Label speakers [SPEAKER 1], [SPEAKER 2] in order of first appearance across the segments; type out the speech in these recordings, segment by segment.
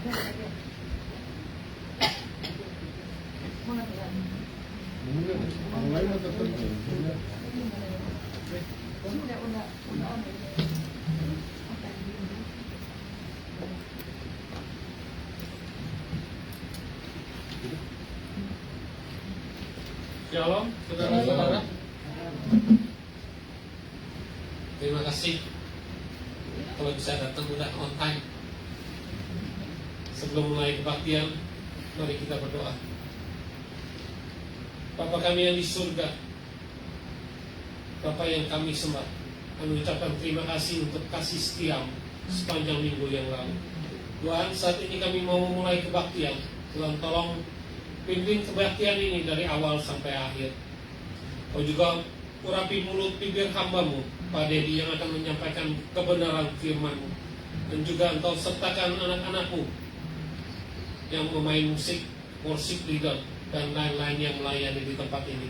[SPEAKER 1] Shalom, saudara-saudara. Terima kasih kalau bisa datang udah on time. Sebelum mulai kebaktian, mari kita berdoa. Bapa kami yang di surga, Bapa yang kami sembah, kami ucapkan terima kasih untuk kasih setiamu sepanjang minggu yang lalu. Tuhan, saat ini kami mau memulai kebaktian. Tuhan, tolong pimpin kebaktian ini dari awal sampai akhir. Kau juga urapi mulut bibir hamba-Mu, Pak Dedi, yang akan menyampaikan kebenaran firman-Mu. Dan juga Engkau sertakan anak-anak-Mu yang memain musik, worship leader, dan lain-lain yang melayani di tempat ini.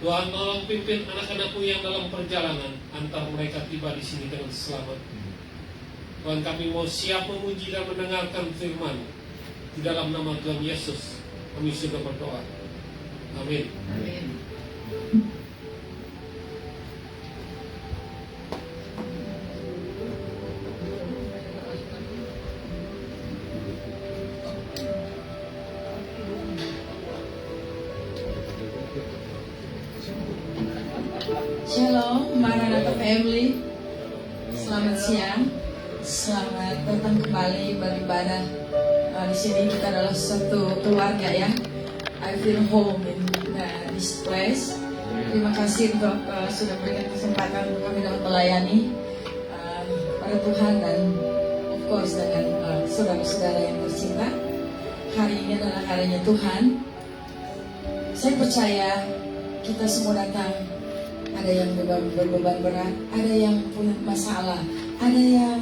[SPEAKER 1] Tuhan, tolong pimpin anak-anak-Mu yang dalam perjalanan, antar mereka tiba di sini dengan selamat. Tuhan, kami mau siap memuji dan mendengarkan firman-Mu. Di dalam nama Tuhan Yesus kami sudah berdoa. Amin.
[SPEAKER 2] Amin.
[SPEAKER 3] Shalom, Maranatha Family. Selamat siang. Selamat datang kembali beribadah. Di sini kita adalah satu keluarga ya. I feel home in this place. Terima kasih untuk sudah berikan kesempatan untuk kami dapat melayani pada Tuhan dan of course dengan saudara-saudara yang tercinta. Hari ini adalah harinya Tuhan. Saya percaya kita semua datang. Ada yang berbeban berat, ada yang punya masalah, ada yang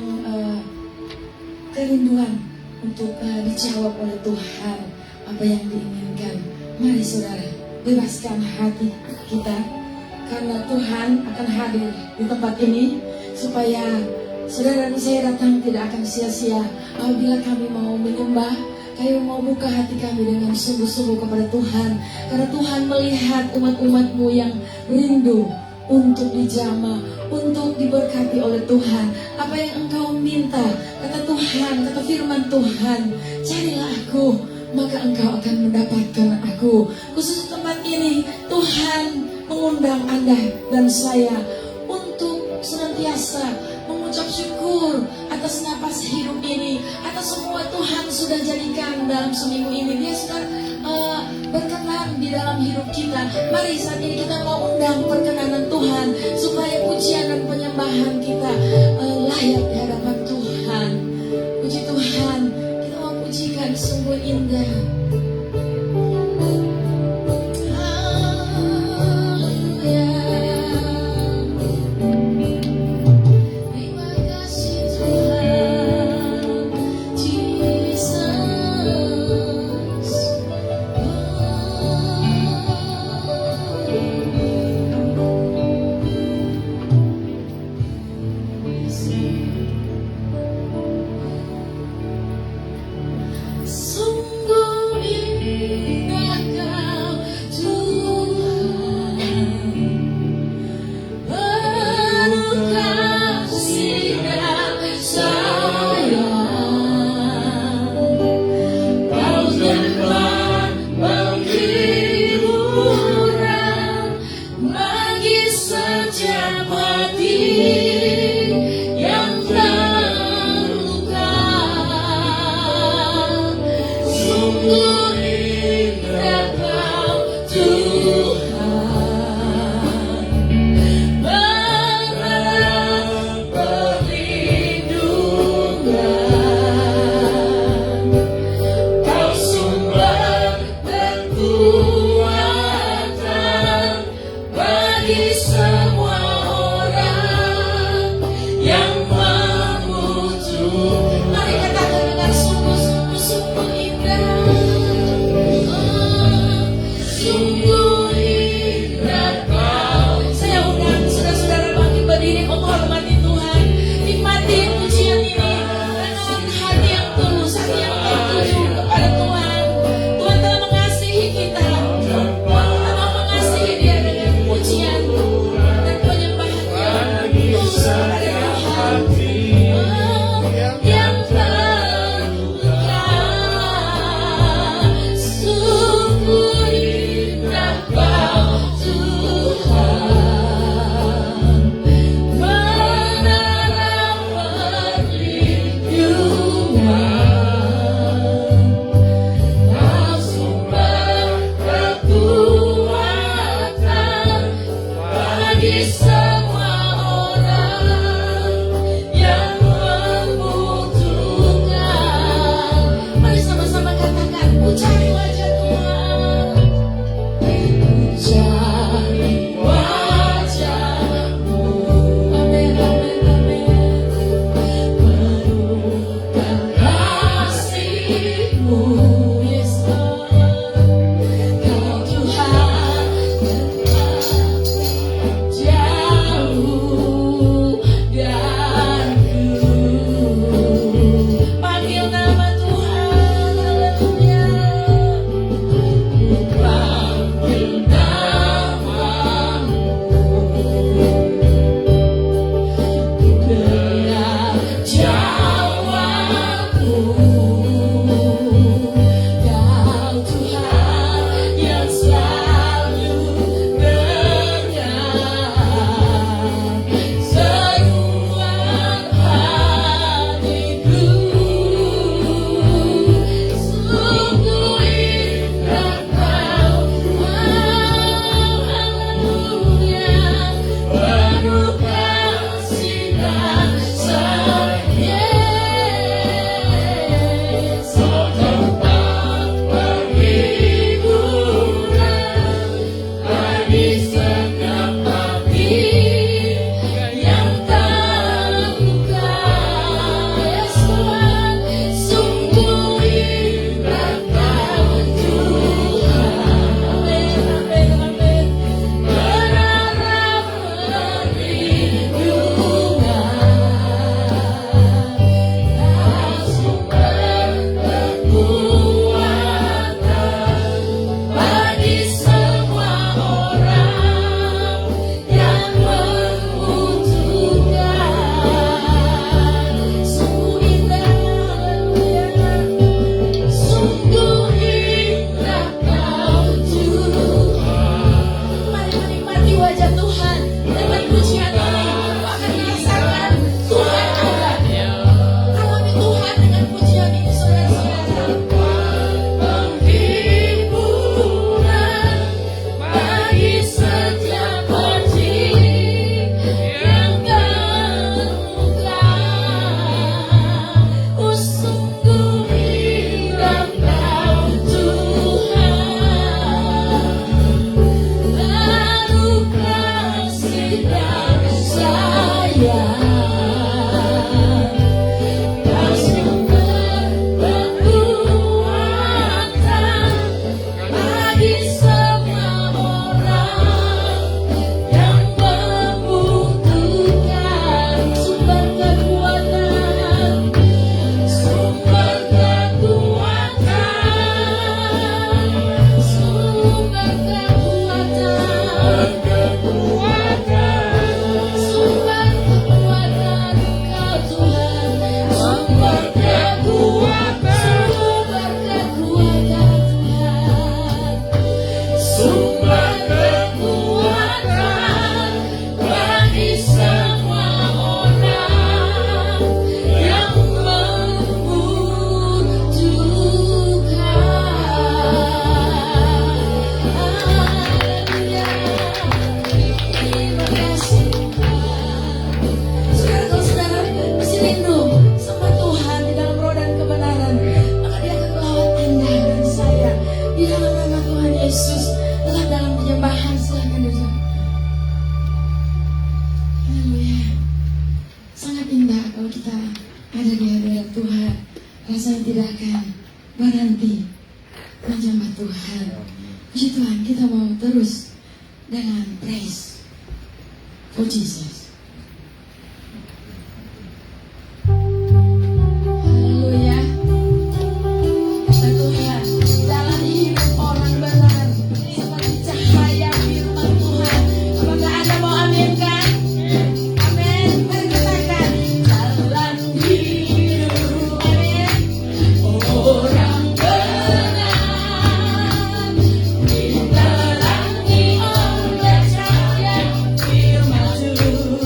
[SPEAKER 3] kerinduan untuk dijawab oleh Tuhan apa yang diinginkan. Mari saudara, bebaskan hati kita, karena Tuhan akan hadir di tempat ini supaya saudara dan saya datang tidak akan sia-sia. Apabila kami mau menyembah, kami mau buka hati kami dengan sungguh-sungguh kepada Tuhan, karena Tuhan melihat umat-umat-Mu yang rindu untuk dijamah, untuk diberkati oleh Tuhan. Apa yang engkau minta, kata Tuhan, kata firman Tuhan, carilah aku, maka engkau akan mendapatkan aku. Khusus tempat ini, Tuhan mengundang Anda dan saya untuk senantiasa mengucap syukur atas napas hidup ini, atas semua Tuhan sudah jadikan dalam seminggu ini. Dia sudah berkenan di dalam hidup kita. Mari saat ini kita mau undang perkenanan Tuhan, supaya pujian dan penyembahan kita layak di hadapan Tuhan. Puji Tuhan, kita mau pujikan sungguh indah. Sungguh rasanya tidak akan berhenti menyembah Tuhan. Puji Tuhan, kita mau terus dengan praise for Jesus. Haleluya. Kata Tuhan, jalan hidup orang benar seperti cahaya firman Tuhan. Apakah Anda mau aminkan? Amin. Mari katakan, jalan hidup. Amin. Orang benar diterangi oleh cahaya firman Tuhan.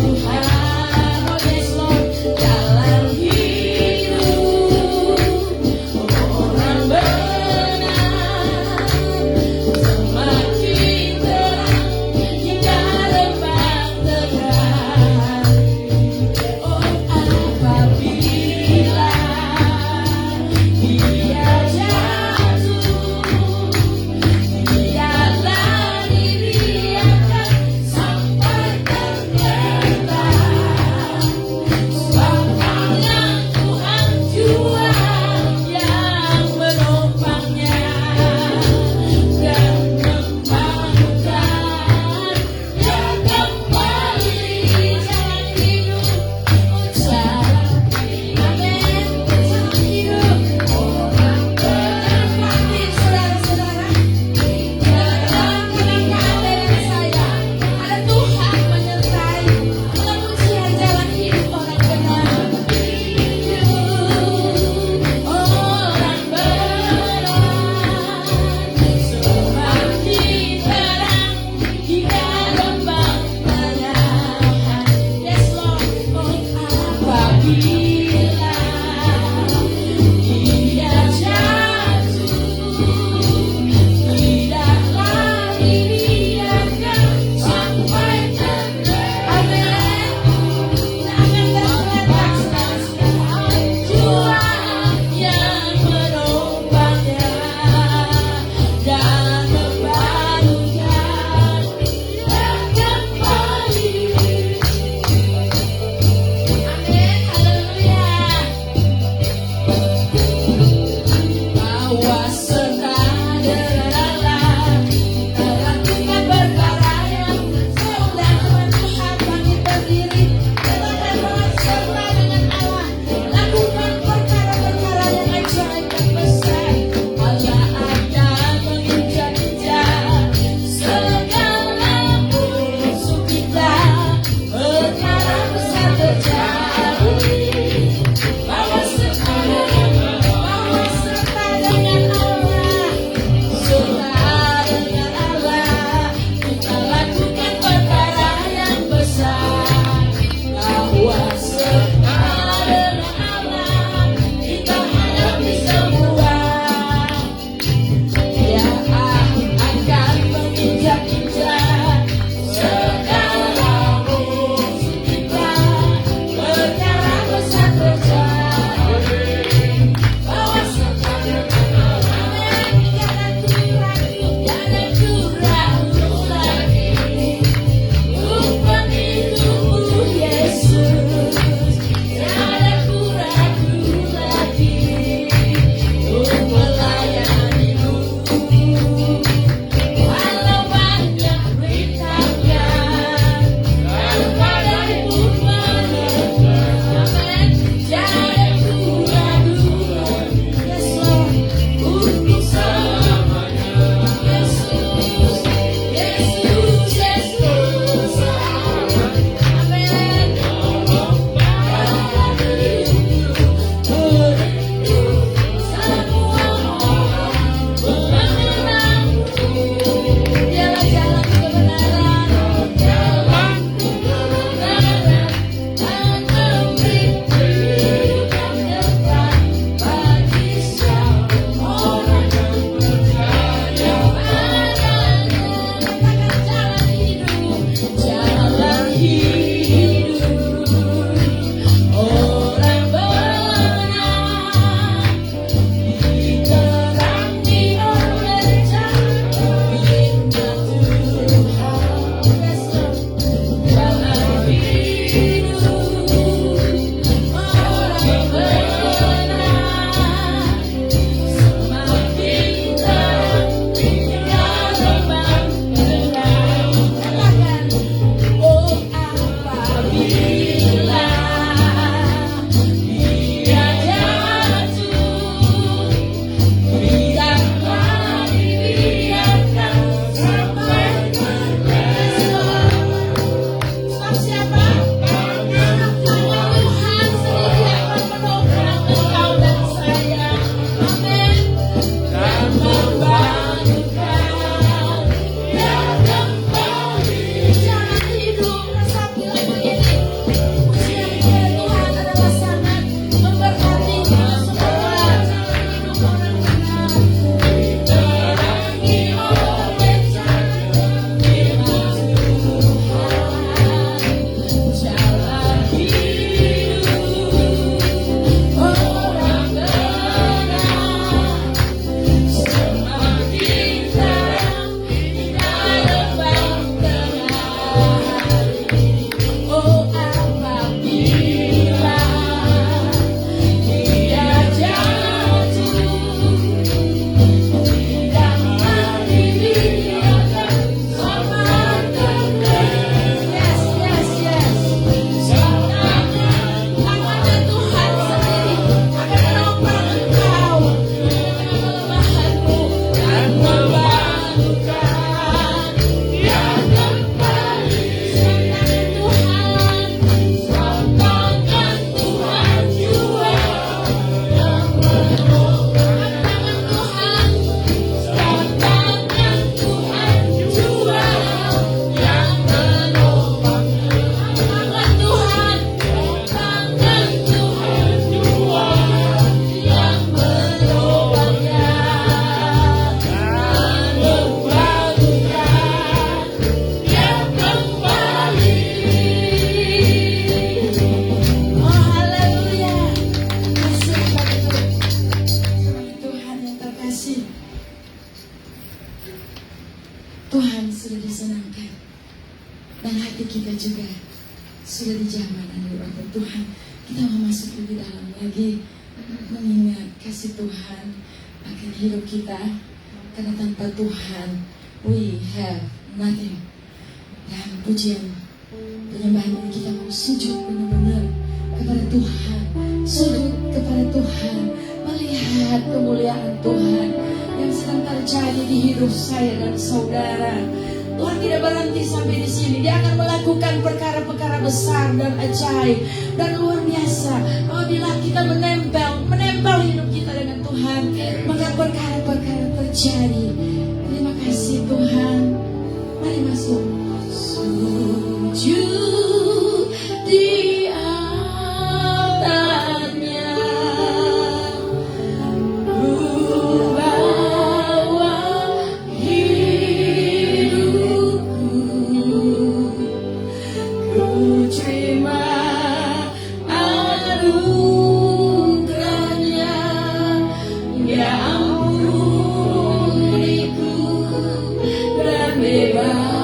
[SPEAKER 3] kita juga sudah di zaman anugerah Tuhan. Kita mau masuk lebih dalam lagi, mengingat kasih Tuhan akan hidup kita. Karena tanpa Tuhan, we have nothing. Dan pujian penyembahan ini kita mau sujud benar-benar kepada Tuhan, sujud kepada Tuhan, melihat kemuliaan Tuhan yang sedang terjadi di hidup saya dan saudara. Tuhan tidak berhenti sampai di sini. Dia akan melakukan perkara-perkara besar dan ajaib dan luar biasa. Apabila kita menempel hidup kita dengan Tuhan, maka perkara-perkara terjadi. Terima kasih Tuhan. Mari masuk. Sujud di altarnya, ku bawa hidupku, ku terima anugerahnya, ya ampuniku dan bebaskan.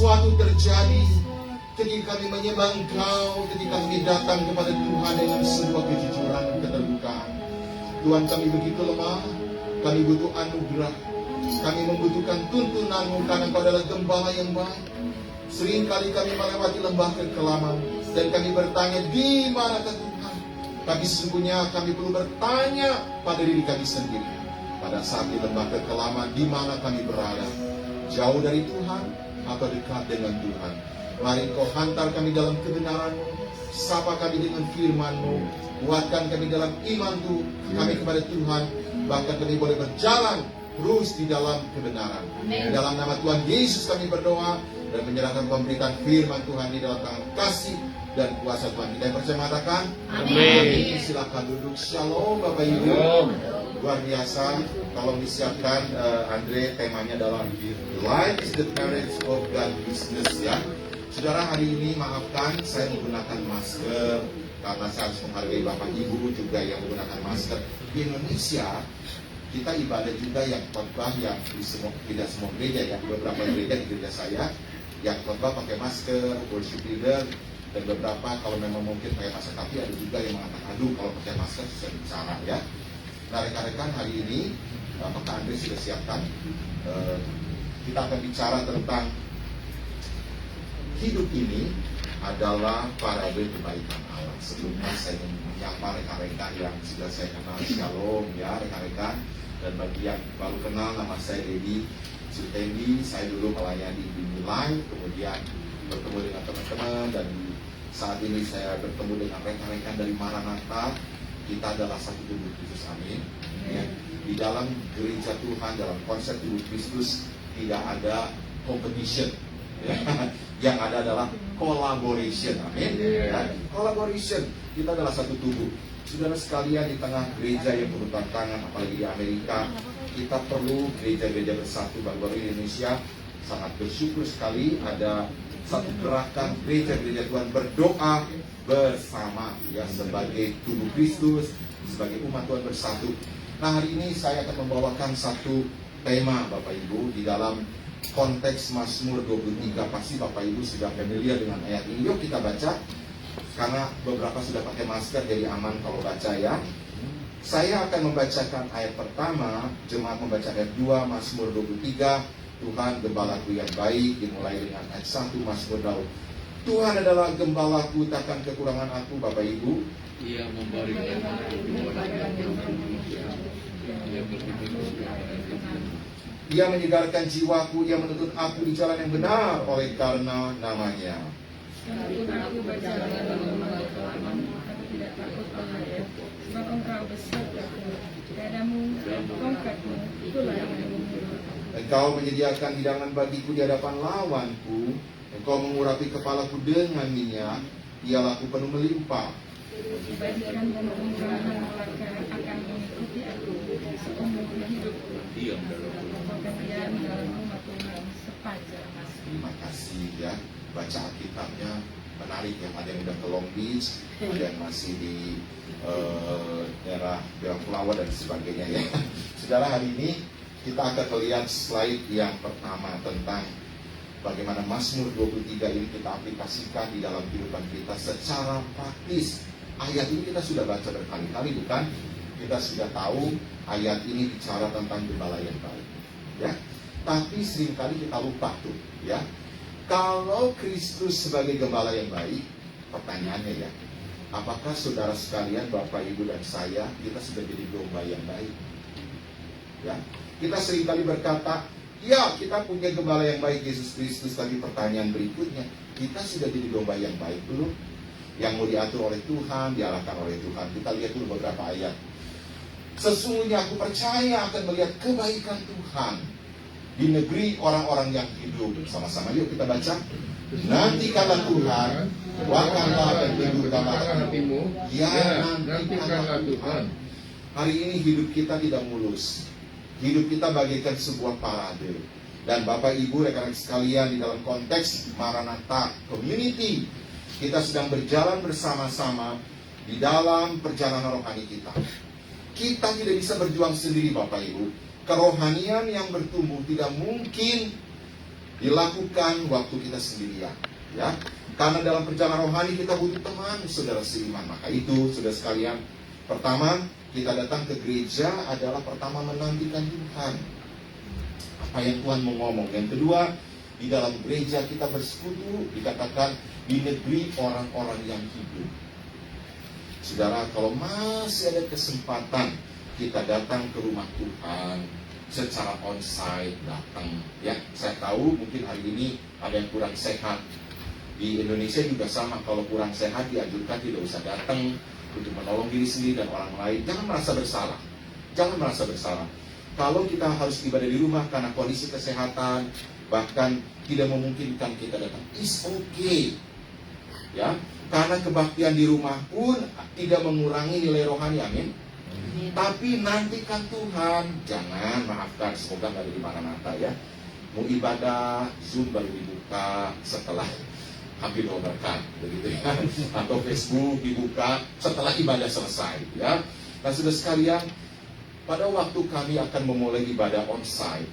[SPEAKER 2] sesuatu terjadi ketika kami menyembah Engkau, ketika kami datang kepada Tuhan dengan sebuah kejujuran dan keterbukaan. Tuhan, kami begitu lemah, kami butuh anugerah, kami membutuhkan tuntunan-Mu karena Engkau adalah gembala yang baik. Seringkali kami melewati lembah kekelaman dan kami bertanya, di manakah Tuhan? Tapi sesungguhnya kami perlu bertanya pada diri kami sendiri. Pada saat di lembah kekelaman, di mana kami berada? Jauh dari Tuhan atau dekat dengan Tuhan? Mari Kau hantar kami dalam kebenaran-Mu, sapa kami dengan firman-Mu, kuatkan kami dalam iman-Mu kami kepada Tuhan, bahkan kami boleh berjalan terus di dalam kebenaran. Di dalam nama Tuhan Yesus kami berdoa dan menyerahkan pemberitaan firman Tuhan di dalam tangan kasih dan kuasa Tuhan. Kita yang percaya mengatakan amin. Silakan duduk. Shalom Bapak Ibu. Luar biasa. Tolong disiapkan Andre, temanya adalah Life is the Marriage of God Business, ya. Saudara, hari ini maafkan saya menggunakan masker karena saya harus menghargai Bapak Ibu juga yang menggunakan masker. Di Indonesia kita ibadah juga yang khotbah yang tidak semua gereja, ya. Beberapa gereja di gereja saya yang khotbah pakai masker, worship leader, dan beberapa kalau memang mungkin pakai masker, tapi ada juga yang mengatakan aduh kalau pakai masker susah bicara, ya. Nah, rekan-rekan, hari ini Pak Andre sudah siapkan, kita akan bicara tentang hidup ini adalah parade kebaikan Allah. Sebelumnya saya menyapa rekan-rekan yang sudah saya kenal, shalom, ya rekan-rekan. Dan bagi yang baru kenal, nama saya Dedi Sutendi. Saya dulu melayani di Milan, kemudian bertemu dengan teman-teman, dan saat ini saya bertemu dengan rekan-rekan dari Maranatha. Kita adalah satu tubuh Kristus, amin. Ya. Di dalam gereja Tuhan, dalam konsep tubuh Kristus tidak ada competition, ya. Yang ada adalah collaboration, amin. Ya. Collaboration, kita adalah satu tubuh. Saudara sekalian, di tengah gereja yang berurutan tangan, apalagi di Amerika, kita perlu gereja-gereja bersatu. Baru-baru di Indonesia sangat bersyukur sekali ada satu gerakan gereja-gereja Tuhan berdoa bersama, ya, sebagai tubuh Kristus, sebagai umat Tuhan bersatu. Nah, hari ini saya akan membawakan satu tema, Bapak Ibu, di dalam konteks Mazmur 23. Pasti Bapak Ibu sudah familiar dengan ayat ini. Yuk kita baca, karena beberapa sudah pakai masker jadi aman kalau baca, ya. Saya akan membacakan ayat pertama, jemaat membaca ayat 2, Mazmur 23. Tuhan gembalaku yang baik, dimulai dengan ayat 1 Mazmur Daud. Tuhan adalah gembalaku, takkan kekurangan aku. Bapak Ibu,
[SPEAKER 4] Ia memberikan
[SPEAKER 2] Ia menyegarkan jiwaku, Ia menuntun aku di jalan yang benar oleh karena namanya.
[SPEAKER 5] Sekalipun aku berjalan dalam lembah kekelaman, aku tidak takut bahaya, sebab Engkau besertaku. Padamu dan tongkatmu, itulah yang menyembuhkan.
[SPEAKER 2] Engkau menyediakan hidangan bagiku di hadapan lawanku. Engkau mengurapi kepalaku dengan minyak, ialah aku penuh melimpah.
[SPEAKER 5] Kebajikan dan kemuliaan Malaka akan mengikuti aku seumur hidupku. Engkau diam dalam rumah Tuhan sepanjang masa.
[SPEAKER 2] Terima kasih, ya. Baca Alkitabnya menarik, ya. Ada yang udah ke Long Beach, ada yang masih di daerah Bellflower dan sebagainya, ya. Saudara, hari ini kita akan melihat slide yang pertama tentang bagaimana Mazmur 23 ini kita aplikasikan di dalam kehidupan kita secara praktis. Ayat ini kita sudah baca berkali-kali, bukan? Kita sudah tahu ayat ini bicara tentang gembala yang baik, ya. Tapi seringkali kita lupa tuh, ya. Kalau Kristus sebagai gembala yang baik, pertanyaannya, ya, apakah saudara sekalian, Bapak, Ibu, dan saya, kita sudah jadi domba yang baik? Ya, kita seringkali berkata, ya, kita punya gembala yang baik, Yesus Kristus. Tapi pertanyaan berikutnya, kita sudah jadi domba yang baik belum? Yang mau diatur oleh Tuhan, diarahkan oleh Tuhan. Kita lihat dulu beberapa ayat. Sesungguhnya aku percaya akan melihat kebaikan Tuhan di negeri orang-orang yang hidup. Bersama-sama yuk kita baca. Nantikanlah Tuhan, kuatkanlah dan teguhkanlah
[SPEAKER 4] hatimu,
[SPEAKER 2] ya,
[SPEAKER 4] nantikanlah Tuhan.
[SPEAKER 2] Hari ini hidup kita tidak mulus. Hidup kita bagaikan sebuah parade. Dan Bapak Ibu rekan-rekan sekalian, di dalam konteks Maranatha Community, kita sedang berjalan bersama-sama di dalam perjalanan rohani kita. Kita tidak bisa berjuang sendiri, Bapak Ibu. Kerohanian yang bertumbuh tidak mungkin dilakukan waktu kita sendirian, ya. Karena dalam perjalanan rohani kita butuh teman, saudara seiman. Maka itu, saudara sekalian, pertama kita datang ke gereja adalah pertama menantikan Tuhan, apa yang Tuhan mau ngomong. Yang kedua, di dalam gereja kita bersekutu, dikatakan di negeri orang-orang yang hidup. Saudara, kalau masih ada kesempatan kita datang ke rumah Tuhan secara onsite, datang, ya. Saya tahu mungkin hari ini ada yang kurang sehat. Di Indonesia juga sama, kalau kurang sehat dianjurkan tidak usah datang untuk menolong diri sendiri dan orang lain. Jangan merasa bersalah. Jangan merasa bersalah. Kalau kita harus ibadah di rumah karena kondisi kesehatan, bahkan tidak memungkinkan kita datang, it's okay. Ya, karena kebaktian di rumah pun tidak mengurangi nilai rohani, amin. Tapi nantikan Tuhan. Jangan, maafkan, semoga nggak ada di mana-mana ya. Mau ibadah, Zoom baru dibuka setelah hampir berkat, begitu ya. Atau Facebook dibuka setelah ibadah selesai, ya. Nah, saudara sekalian, pada waktu kami akan memulai ibadah onsite,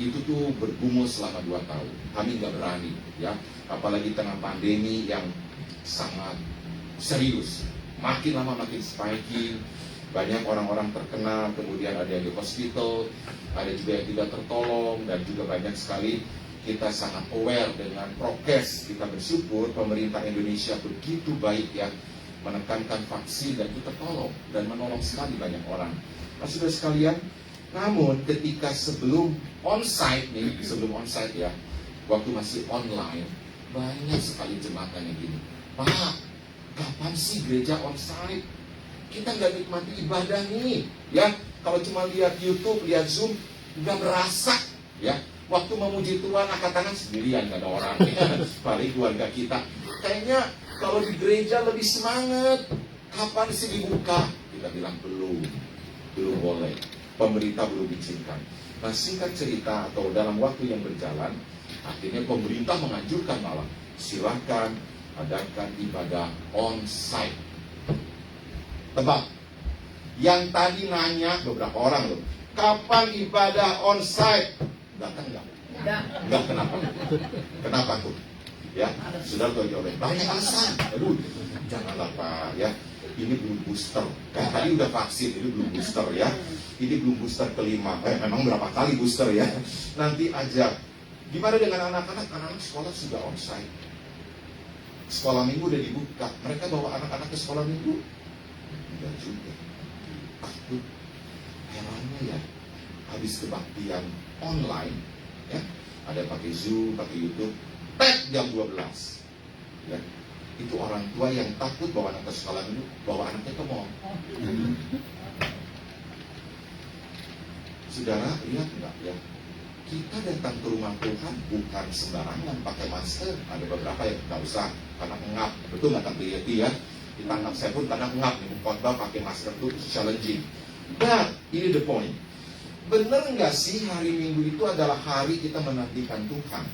[SPEAKER 2] itu tuh bergumul selama 2 tahun. Kami nggak berani, ya. Apalagi tengah pandemi yang sangat serius. Makin lama makin spiking. Banyak orang-orang terkena, kemudian ada yang di hospital, ada juga yang tidak tertolong, dan juga banyak sekali kita sangat aware dengan prokes. Kita bersyukur pemerintah Indonesia begitu baik ya, menekankan vaksin dan kita tolong dan menolong sekali banyak orang. Nah, saudara sekalian, namun ketika sebelum onsite ya, waktu masih online, banyak sekali jemaatan yang gini, Pak, kapan sih gereja onsite? Kita nggak nikmati ibadah nih, ya. Kalau cuma lihat YouTube, lihat Zoom, nggak berasa, ya. Waktu memuji Tuhan, angkat tangan sendirian, nggak ada orang, ya. Paling keluarga kita. Kayaknya kalau di gereja lebih semangat. Kapan sih dibuka? Kita bilang belum boleh. Pemerintah belum izinkan. Nah, singkat cerita atau dalam waktu yang berjalan, akhirnya pemerintah menganjurkan malah silakan adakan ibadah on-site. Tebak, yang tadi nanya beberapa orang loh, kapan ibadah on-site? Datang nggak? Nggak, kenapa? Kenapa tuh? Ya, sudah tuh jawabnya banyak alasan. Aduh, janganlah Pak, ya. Ini belum booster. Tadi udah vaksin, ini belum booster ya. Ini belum booster kelima. Memang berapa kali booster ya? Nanti aja. Gimana dengan anak-anak? Anak-anak sekolah sudah onsite. Sekolah minggu udah dibuka. Mereka bawa anak-anak ke sekolah minggu? Enggak juga. Takut. Herannya ya. Habis kebaktian online, ya, ada pakai Zoom, pakai YouTube, jam 12, ya. Itu orang tua yang takut bawa anak ke sekolah dulu, bawa anaknya ke mall. Saudara, lihat enggak ya? Kita datang ke rumah Tuhan bukan sembarangan pakai masker. Ada beberapa yang nggak usah karena ngap, betul nggak Tante Yeti ya? Ditangkap saya pun karena ngap nih, khotbah pakai masker itu challenging. But ini the point. Benar nggak sih hari Minggu itu adalah hari kita menantikan Tuhan?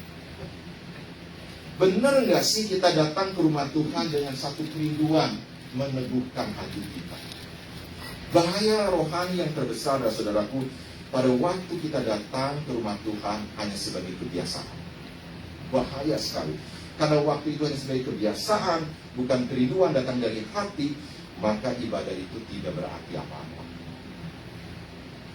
[SPEAKER 2] Benar nggak sih kita datang ke rumah Tuhan dengan satu kerinduan meneguhkan hati kita? Bahaya rohani yang terbesar, saudaraku, pada waktu kita datang ke rumah Tuhan hanya sebagai kebiasaan. Bahaya sekali. Karena waktu itu hanya sebagai kebiasaan, bukan kerinduan datang dari hati, maka ibadah itu tidak berarti apa-apa.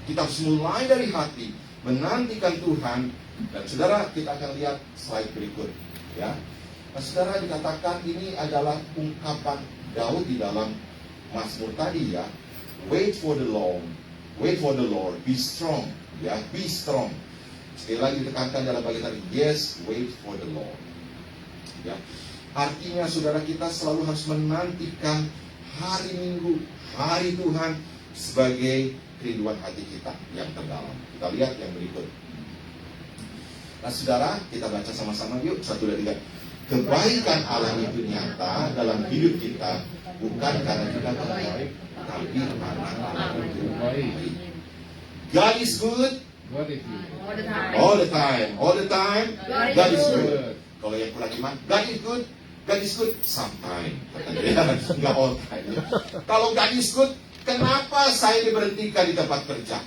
[SPEAKER 2] Kita harus mulai dari hati, menantikan Tuhan. Dan saudara, kita akan lihat slide berikut, ya. Nah, saudara, dikatakan ini adalah ungkapan Daud di dalam Mazmur tadi ya. Wait for the Lord, be strong, ya, be strong. Sekali lagi ditekankan dalam bagian tadi, yes, wait for the Lord. Ya, artinya saudara, kita selalu harus menantikan hari Minggu, hari Tuhan sebagai kerinduan hati kita yang terdalam. Kita lihat yang berikut. Nah, saudara, kita baca sama-sama yuk. 1, 2, 3. Kebaikan Allah itu nyata dalam hidup kita, bukan karena kita baik, tapi karena Allah itu baik. God is good
[SPEAKER 4] What is it?
[SPEAKER 2] all the time. God is good. Kalau yang kurang iman, God is good sometimes. Nggak all time. Kalau God is good, kenapa saya diberhentikan di tempat kerja?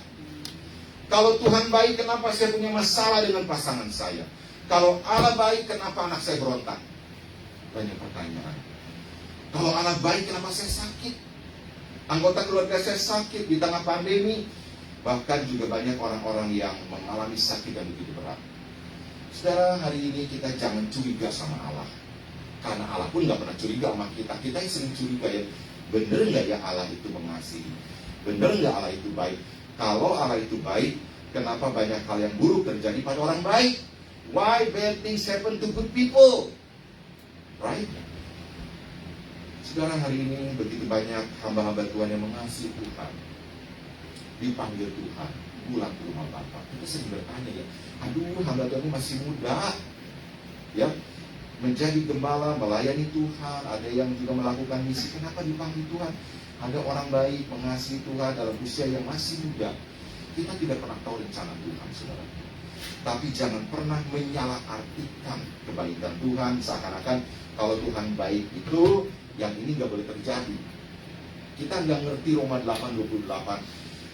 [SPEAKER 2] Kalau Tuhan baik, kenapa saya punya masalah dengan pasangan saya? Kalau Allah baik, kenapa anak saya berontak? Banyak pertanyaan. Kalau Allah baik, kenapa saya sakit? Anggota keluarga saya sakit di tengah pandemi. Bahkan juga banyak orang-orang yang mengalami sakit yang begitu berat. Saudara, hari ini kita jangan curiga sama Allah. Karena Allah pun gak pernah curiga sama kita. Kita yang sering curiga ya, bener gak ya Allah itu mengasihi? Bener gak Allah itu baik? Kalau Allah itu baik, kenapa banyak hal yang buruk terjadi pada orang baik? Why bad things happen to good people? Right? Saudara, hari ini begitu banyak hamba-hamba Tuhan yang mengasihi Tuhan, dipanggil Tuhan, pulang ke rumah Bapa. Kita sering bertanya ya, aduh hamba Tuhan ini masih muda, ya, menjadi gembala, melayani Tuhan. Ada yang juga melakukan misi. Kenapa dipanggil Tuhan? Ada orang baik mengasihi Tuhan dalam usia yang masih muda. Kita tidak pernah tahu rencana Tuhan, saudara. Tapi jangan pernah menyalahartikan kebaikan Tuhan seakan-akan kalau Tuhan baik itu yang ini nggak boleh terjadi. Kita nggak ngerti Roma 8:28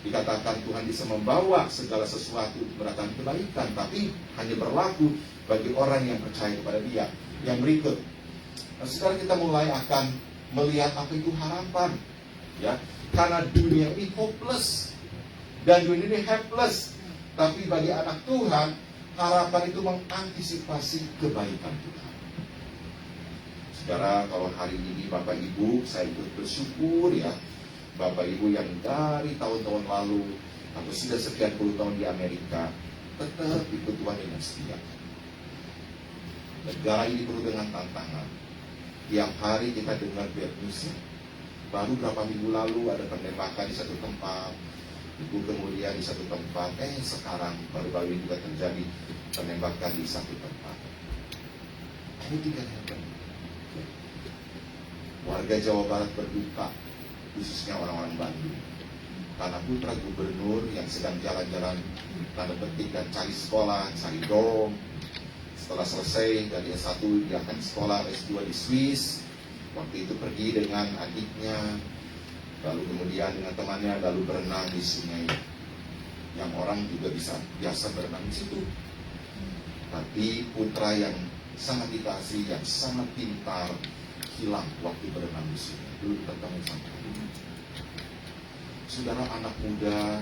[SPEAKER 2] dikatakan Tuhan bisa membawa segala sesuatu mendatangkan kebaikan, tapi hanya berlaku bagi orang yang percaya kepada Dia. Yang berikut, nah, saudara, kita mulai akan melihat apa itu harapan, ya, karena dunia ini hopeless dan dunia ini helpless. Tapi bagi anak Tuhan, harapan itu mengantisipasi kebaikan Tuhan. Saudara, kalau hari ini Bapak Ibu, saya ikut bersyukur ya, Bapak Ibu yang dari tahun-tahun lalu atau sudah sekian puluh tahun di Amerika tetap ikut Tuhan dengan setia. Negara ini penuh dengan tantangan. Tiap hari kita dengar bad news. Baru berapa minggu lalu ada penembakan di satu tempat, itu kemudian di satu tempat, sekarang baru-baru ini juga terjadi penembakan di satu tempat. Ini tidak hebat. Warga Jawa Barat berduka, khususnya orang-orang Bandung, karena putra gubernur yang sedang jalan-jalan tanda petik dan cari sekolah, cari dorm. Setelah selesai dari S1 dia akan sekolah S2 di Swiss. Waktu itu pergi dengan adiknya, lalu kemudian dengan temannya, lalu berenang di sungai yang orang juga biasa berenang di situ. Tapi putra yang sangat dikasih, yang sangat pintar, hilang waktu berenang di sungai. Belum ketemu sampai hari ini. Saudara, anak muda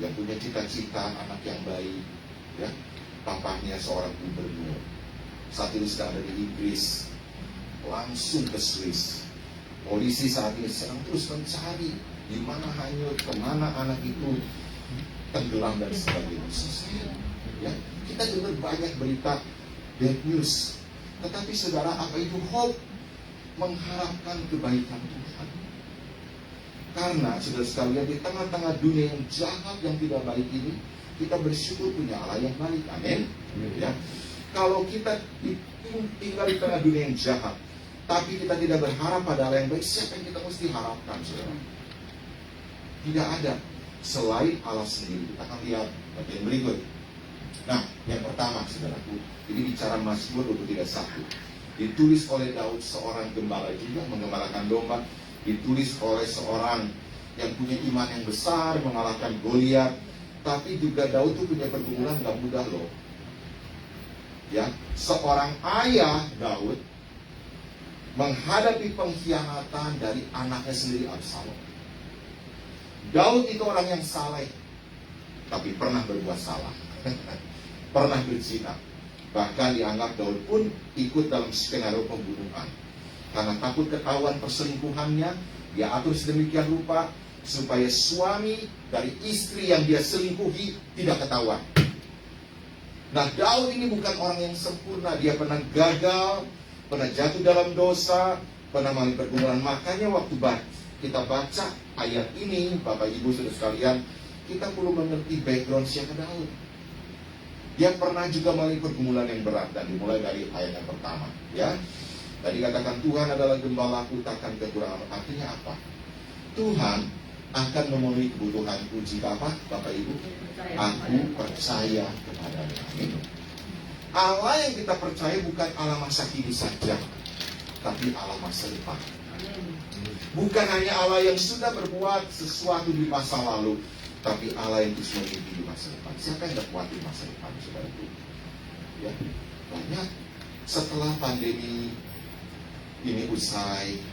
[SPEAKER 2] yang punya cita-cita, anak yang baik, ya, papahnya seorang gubernur, saat ini sedang ada di Inggris, langsung ke Swiss. Polisi saat ini sedang terus mencari di mana hanyut, kemana anak itu tenggelam dan sebagainya. Ya, kita dengar banyak berita bad news, tetapi saudara, apa itu hope? Mengharapkan kebaikan Tuhan. Karena saudara sekalian, di tengah-tengah dunia yang jahat, yang tidak baik ini, kita bersyukur punya Allah yang baik. Amin. Ya. Kalau kita tinggal di tengah dunia yang jahat, tapi kita tidak berharap pada Allah yang baik, siapa yang kita mesti harapkan, saudara? Tidak ada selain Allah sendiri. Kita akan lihat bagian berikut. Nah, yang pertama, saudaraku, ini bicara Mazmur 23:1. Ditulis oleh Daud, seorang gembala juga, menggembalakan domba. Ditulis oleh seorang yang punya iman yang besar, mengalahkan Goliat. Tapi juga Daud itu punya pergumulan gak mudah loh. Ya, seorang ayah Daud menghadapi pengkhianatan dari anaknya sendiri, Absalom. Daud itu orang yang saleh, tapi pernah berbuat salah. Pernah berzina. Bahkan dianggap Daud pun ikut dalam skenario pembunuhan. Karena takut ketahuan perselingkuhannya, dia atur sedemikian rupa supaya suami dari istri yang dia selingkuhi tidak ketahuan. Nah, Daud ini bukan orang yang sempurna. Dia pernah gagal, pernah jatuh dalam dosa, pernah mengalami pergumulan. Makanya waktu kita baca ayat ini, Bapak Ibu saudara sekalian, kita perlu mengerti background siapa Daud. Dia pernah juga mengalami pergumulan yang berat, dan dimulai dari ayat yang pertama. Ya, tadi katakan Tuhan adalah gembalaku, takkan kekurangan. Artinya apa? Tuhan akan memenuhi kebutuhanku jika apa, Bapak Ibu? Aku percaya kepada-Nya. Allah yang kita percaya bukan Allah masa kini saja, tapi Allah masa depan. Bukan hanya Allah yang sudah berbuat sesuatu di masa lalu, tapi Allah yang terus memimpin di masa depan. Siapa yang tidak kuat di masa depan, saudaraku? Ya. banyak. Setelah pandemi ini usai,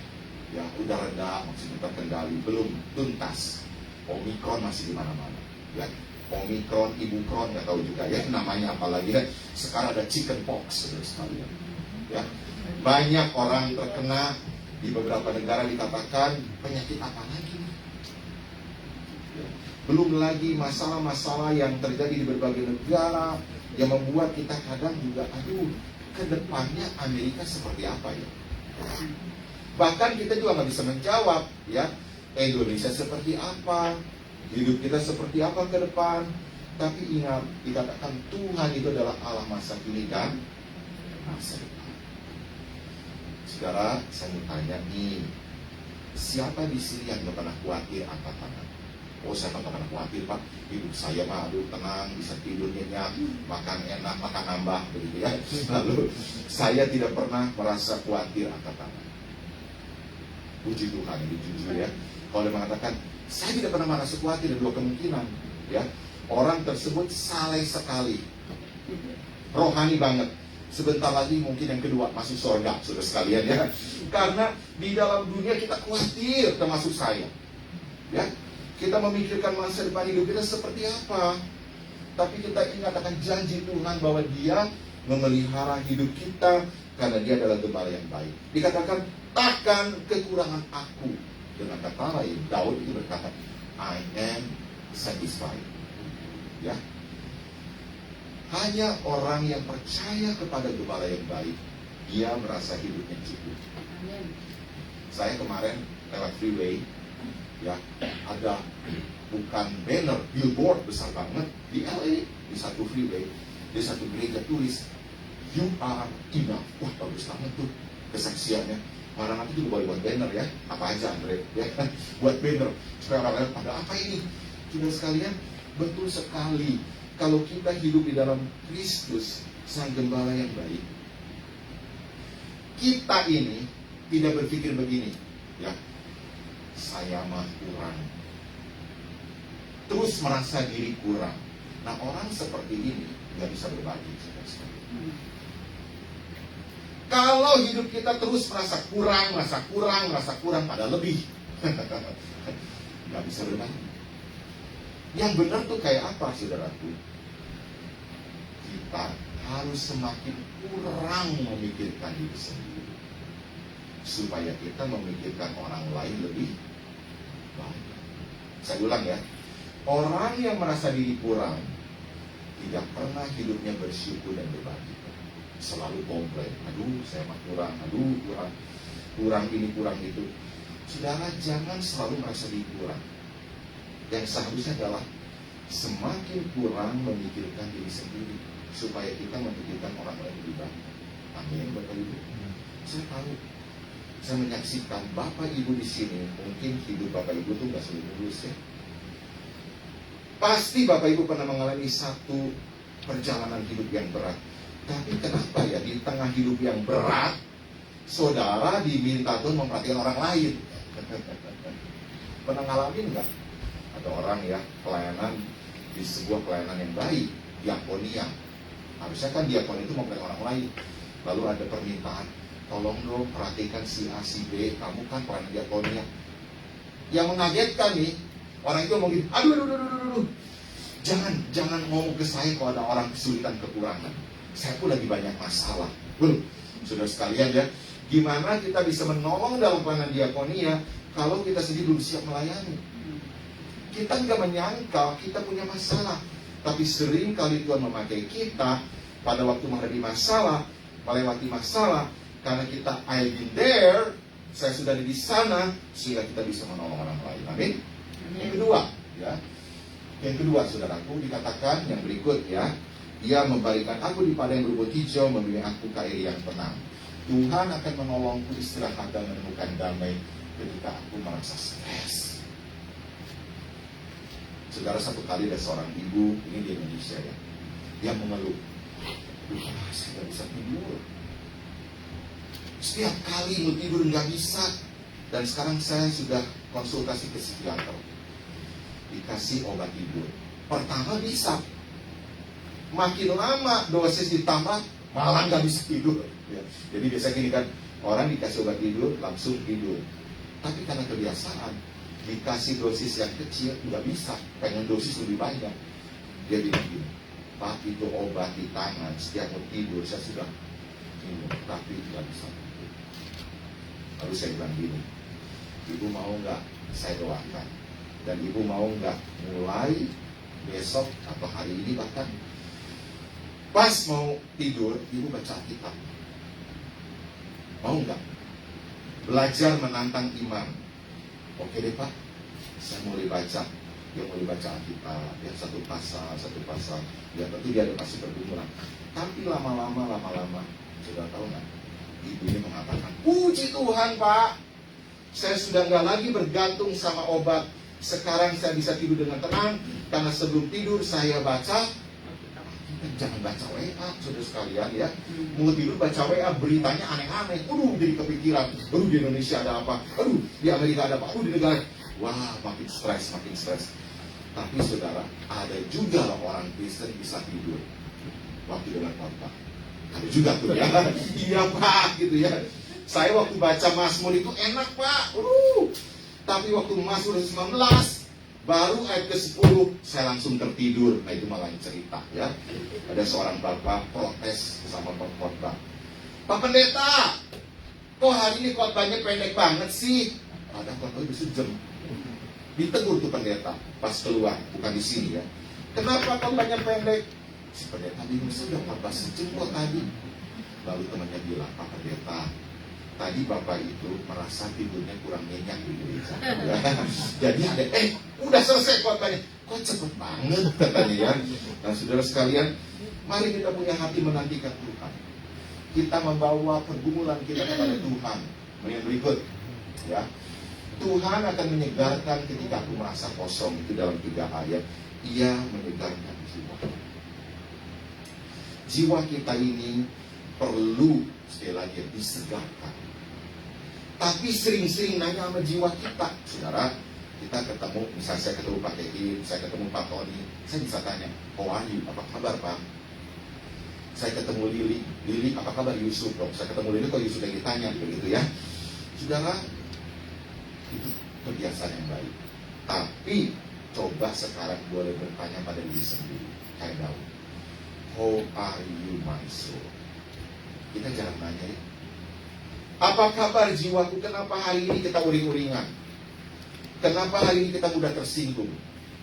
[SPEAKER 2] ya udah reda, maksudnya terkendali, belum tuntas. Omikron masih di mana-mana. Ya, Omikron, Ibukron, nggak tahu juga ya namanya apalagi ya. Sekarang ada chicken pox, saudara sekalian. Ya, banyak orang terkena, di beberapa negara dikatakan penyakit apa lagi? Ya. Belum lagi masalah-masalah yang terjadi di berbagai negara yang membuat kita kadang juga, aduh, kedepannya Amerika seperti apa ya? Bahkan kita juga nggak bisa menjawab, ya, Indonesia seperti apa, hidup kita seperti apa ke depan. Tapi ingat, dikatakan Tuhan itu adalah Allah masa kini dan masa depan. Saudara, saya mau tanya nih, siapa di sini yang nggak pernah khawatir angkat tangan? Oh, saya nggak pernah khawatir, Pak. Hidup saya mah aduh tenang, bisa tidur nyenyak, makan enak, makan nambah, begitu ya. Lalu saya tidak pernah merasa khawatir angkat tangan. Puji Tuhan, ini jujur ya. Kalau dia mengatakan saya tidak pernah merasa khawatir, ada dua kemungkinan, ya. Orang tersebut saleh sekali, rohani banget. Sebentar lagi mungkin yang kedua masuk surga, saudara sekalian ya. Karena di dalam dunia kita khawatir, termasuk saya, ya. Kita memikirkan masa depan hidup kita seperti apa. Tapi kita ingat akan janji Tuhan bahwa Dia memelihara hidup kita, karena Dia adalah gembala yang baik. Dikatakan, takkan kekurangan aku. Dengan kata lain, Daud itu berkata, I am satisfied. Ya, hanya orang yang percaya kepada gembala yang baik, dia merasa hidupnya cukup. Saya kemarin lewat freeway, ya, ada bukan banner, billboard besar banget di LA, di satu freeway, di satu gereja tulis, you are enough. Wah, bagus banget tuh kesaksiannya. Orang nanti juga boleh buat banner ya, apa aja Andre, ya, buat banner supaya orang-orang pada apa ini. Saudara sekalian, betul sekali. Kalau kita hidup di dalam Kristus, Sang Gembala yang baik, kita ini tidak berpikir begini, ya, saya mah kurang, terus merasa diri kurang. Nah, orang seperti ini nggak bisa berbagi, saudara sekalian. Kalau hidup kita terus merasa kurang, pada lebih, nggak bisa berbagi. Yang benar tuh kayak apa, saudaraku? Kita harus semakin kurang memikirkan diri sendiri, supaya kita memikirkan orang lain lebih baik. Saya ulang ya, orang yang merasa diri kurang tidak pernah hidupnya bersyukur dan berbagi. Selalu komplain, aduh saya mah kurang, kurang ini, kurang itu. Saudara, jangan selalu merasa diri kurang. Yang seharusnya adalah semakin kurang memikirkan diri sendiri, supaya kita memikirkan orang lain lebih baik. Amin, Bapak Ibu. Saya tahu, saya menyaksikan Bapak Ibu di sini, mungkin hidup Bapak Ibu tuh gak selalu mulus ya. Pasti Bapak Ibu pernah mengalami satu perjalanan hidup yang berat. Tapi kenapa ya di tengah hidup yang berat, saudara diminta Tuhan memperhatikan orang lain? Pernah ngalamin nggak? Ada orang ya pelayanan di sebuah pelayanan yang baik, diakonia. Harusnya kan diakon itu memperhatikan orang lain. Lalu ada permintaan, tolong dong perhatikan si A, si B, kamu kan pelayanan diakonia. Yang mengagetkan nih, orang itu ngomong gitu, aduh. Jangan ngomong ke saya kalau ada orang kesulitan, kekurangan. Saya pun lagi banyak masalah. Saudara sekalian ya, gimana kita bisa menolong dalam pelayanan diakonia kalau kita sendiri belum siap melayani? Kita nggak menyangka kita punya masalah, tapi sering kali Tuhan memakai kita pada waktu menghadapi masalah, melewati masalah, karena kita I've been there, saya sudah di sana, sehingga kita bisa menolong orang lain. Amin. Yang kedua, ya, yang kedua, saudaraku, dikatakan yang berikut ya. Dia memberikan aku di padang yang berumput hijau, membimbing aku ke air yang tenang. Tuhan akan menolongku istirahat dan menemukan damai ketika aku merasa stres. Saudara, satu kali ada seorang ibu, ini di Indonesia ya, dia mengeluh, saya nggak bisa tidur. Setiap kali mau tidur nggak bisa. Dan sekarang saya sudah konsultasi ke psikiater, dikasih obat tidur. Pertama bisa, makin lama dosis ditambah malah nggak bisa tidur. Ya. Jadi biasa gini kan, orang dikasih obat tidur langsung tidur. Tapi karena kebiasaan, dikasih dosis yang kecil nggak bisa, pengen dosis lebih banyak. Dia bilang gini, Pak, itu obat di tangan, setiap mau tidur saya sudah minum, tapi nggak bisa tidur. Lalu saya bilang gini, ibu mau nggak saya doakan, dan ibu mau nggak mulai besok atau hari ini bahkan pas mau tidur ibu baca kitab, mau nggak belajar menantang iman? Oke deh Pak, saya mulai baca. Dia mulai baca Alkitab, ya satu pasal, ya tentu dia ada pasti pergumulan. Tapi lama-lama, sudah tahu nggak? Ibunya mengatakan, puji Tuhan Pak, saya sudah nggak lagi bergantung sama obat. Sekarang saya bisa tidur dengan tenang, karena sebelum tidur saya baca. Jangan baca WA, saudara sekalian ya. Mau tidur baca WA, beritanya aneh-aneh. Aduh, jadi kepikiran. Aduh, di Indonesia ada apa? Aduh, di Amerika ada apa? Aduh, di negara. Wah, makin stres. Tapi saudara, ada juga loh orang Kristen bisa tidur waktu dengar khotbah. Ada juga tuh ya. Iya Pak, gitu ya. Saya waktu baca Mazmur itu enak Pak. Tapi waktu Mazmur 19, baru ayat ke-10 saya langsung tertidur. Nah itu malah cerita ya. Ada seorang bapak protes sama khotbah. Pak Pendeta, kok hari ini khotbahnya pendek banget sih? Ada khotbahnya bisa sejam. Ditegur tuh pendeta pas keluar, bukan di sini ya. Kenapa khotbahnya pendek? Si pendeta bingung, sudah 14 jam kok tadi. Lalu temannya bilang, Pak Pendeta, tadi bapak itu merasa tidurnya kurang nyenyak di gereja. Jadi ada, udah selesai khotbahnya. Kok cepet banget katanya ya. Nah saudara sekalian, mari kita punya hati menantikan Tuhan. Kita membawa pergumulan kita kepada Tuhan. Yang berikut, ya. Tuhan akan menyegarkan ketika aku merasa kosong. Itu dalam 3 ayat. Ia menyegarkan jiwa. Jiwa kita ini perlu sekali lagi disegarkan. Tapi sering-sering nanya sama jiwa kita. Saudara, kita ketemu, misalnya saya ketemu Pak Kevin, saya ketemu Pak Tony, saya bisa tanya, oh Wahyu, apa kabar Pak? Saya ketemu Lili, apa kabar Yusuf? Dong, saya ketemu Lili, kok Yusuf lagi ditanya, begitu ya. Saudara, itu kebiasaan yang baik. Tapi coba sekarang boleh bertanya pada diri sendiri, kayak Daud, how are you my soul? Kita jangan nanya ya, apa kabar jiwaku? Kenapa hari ini kita uring-uringan? Kenapa hari ini kita mudah tersinggung?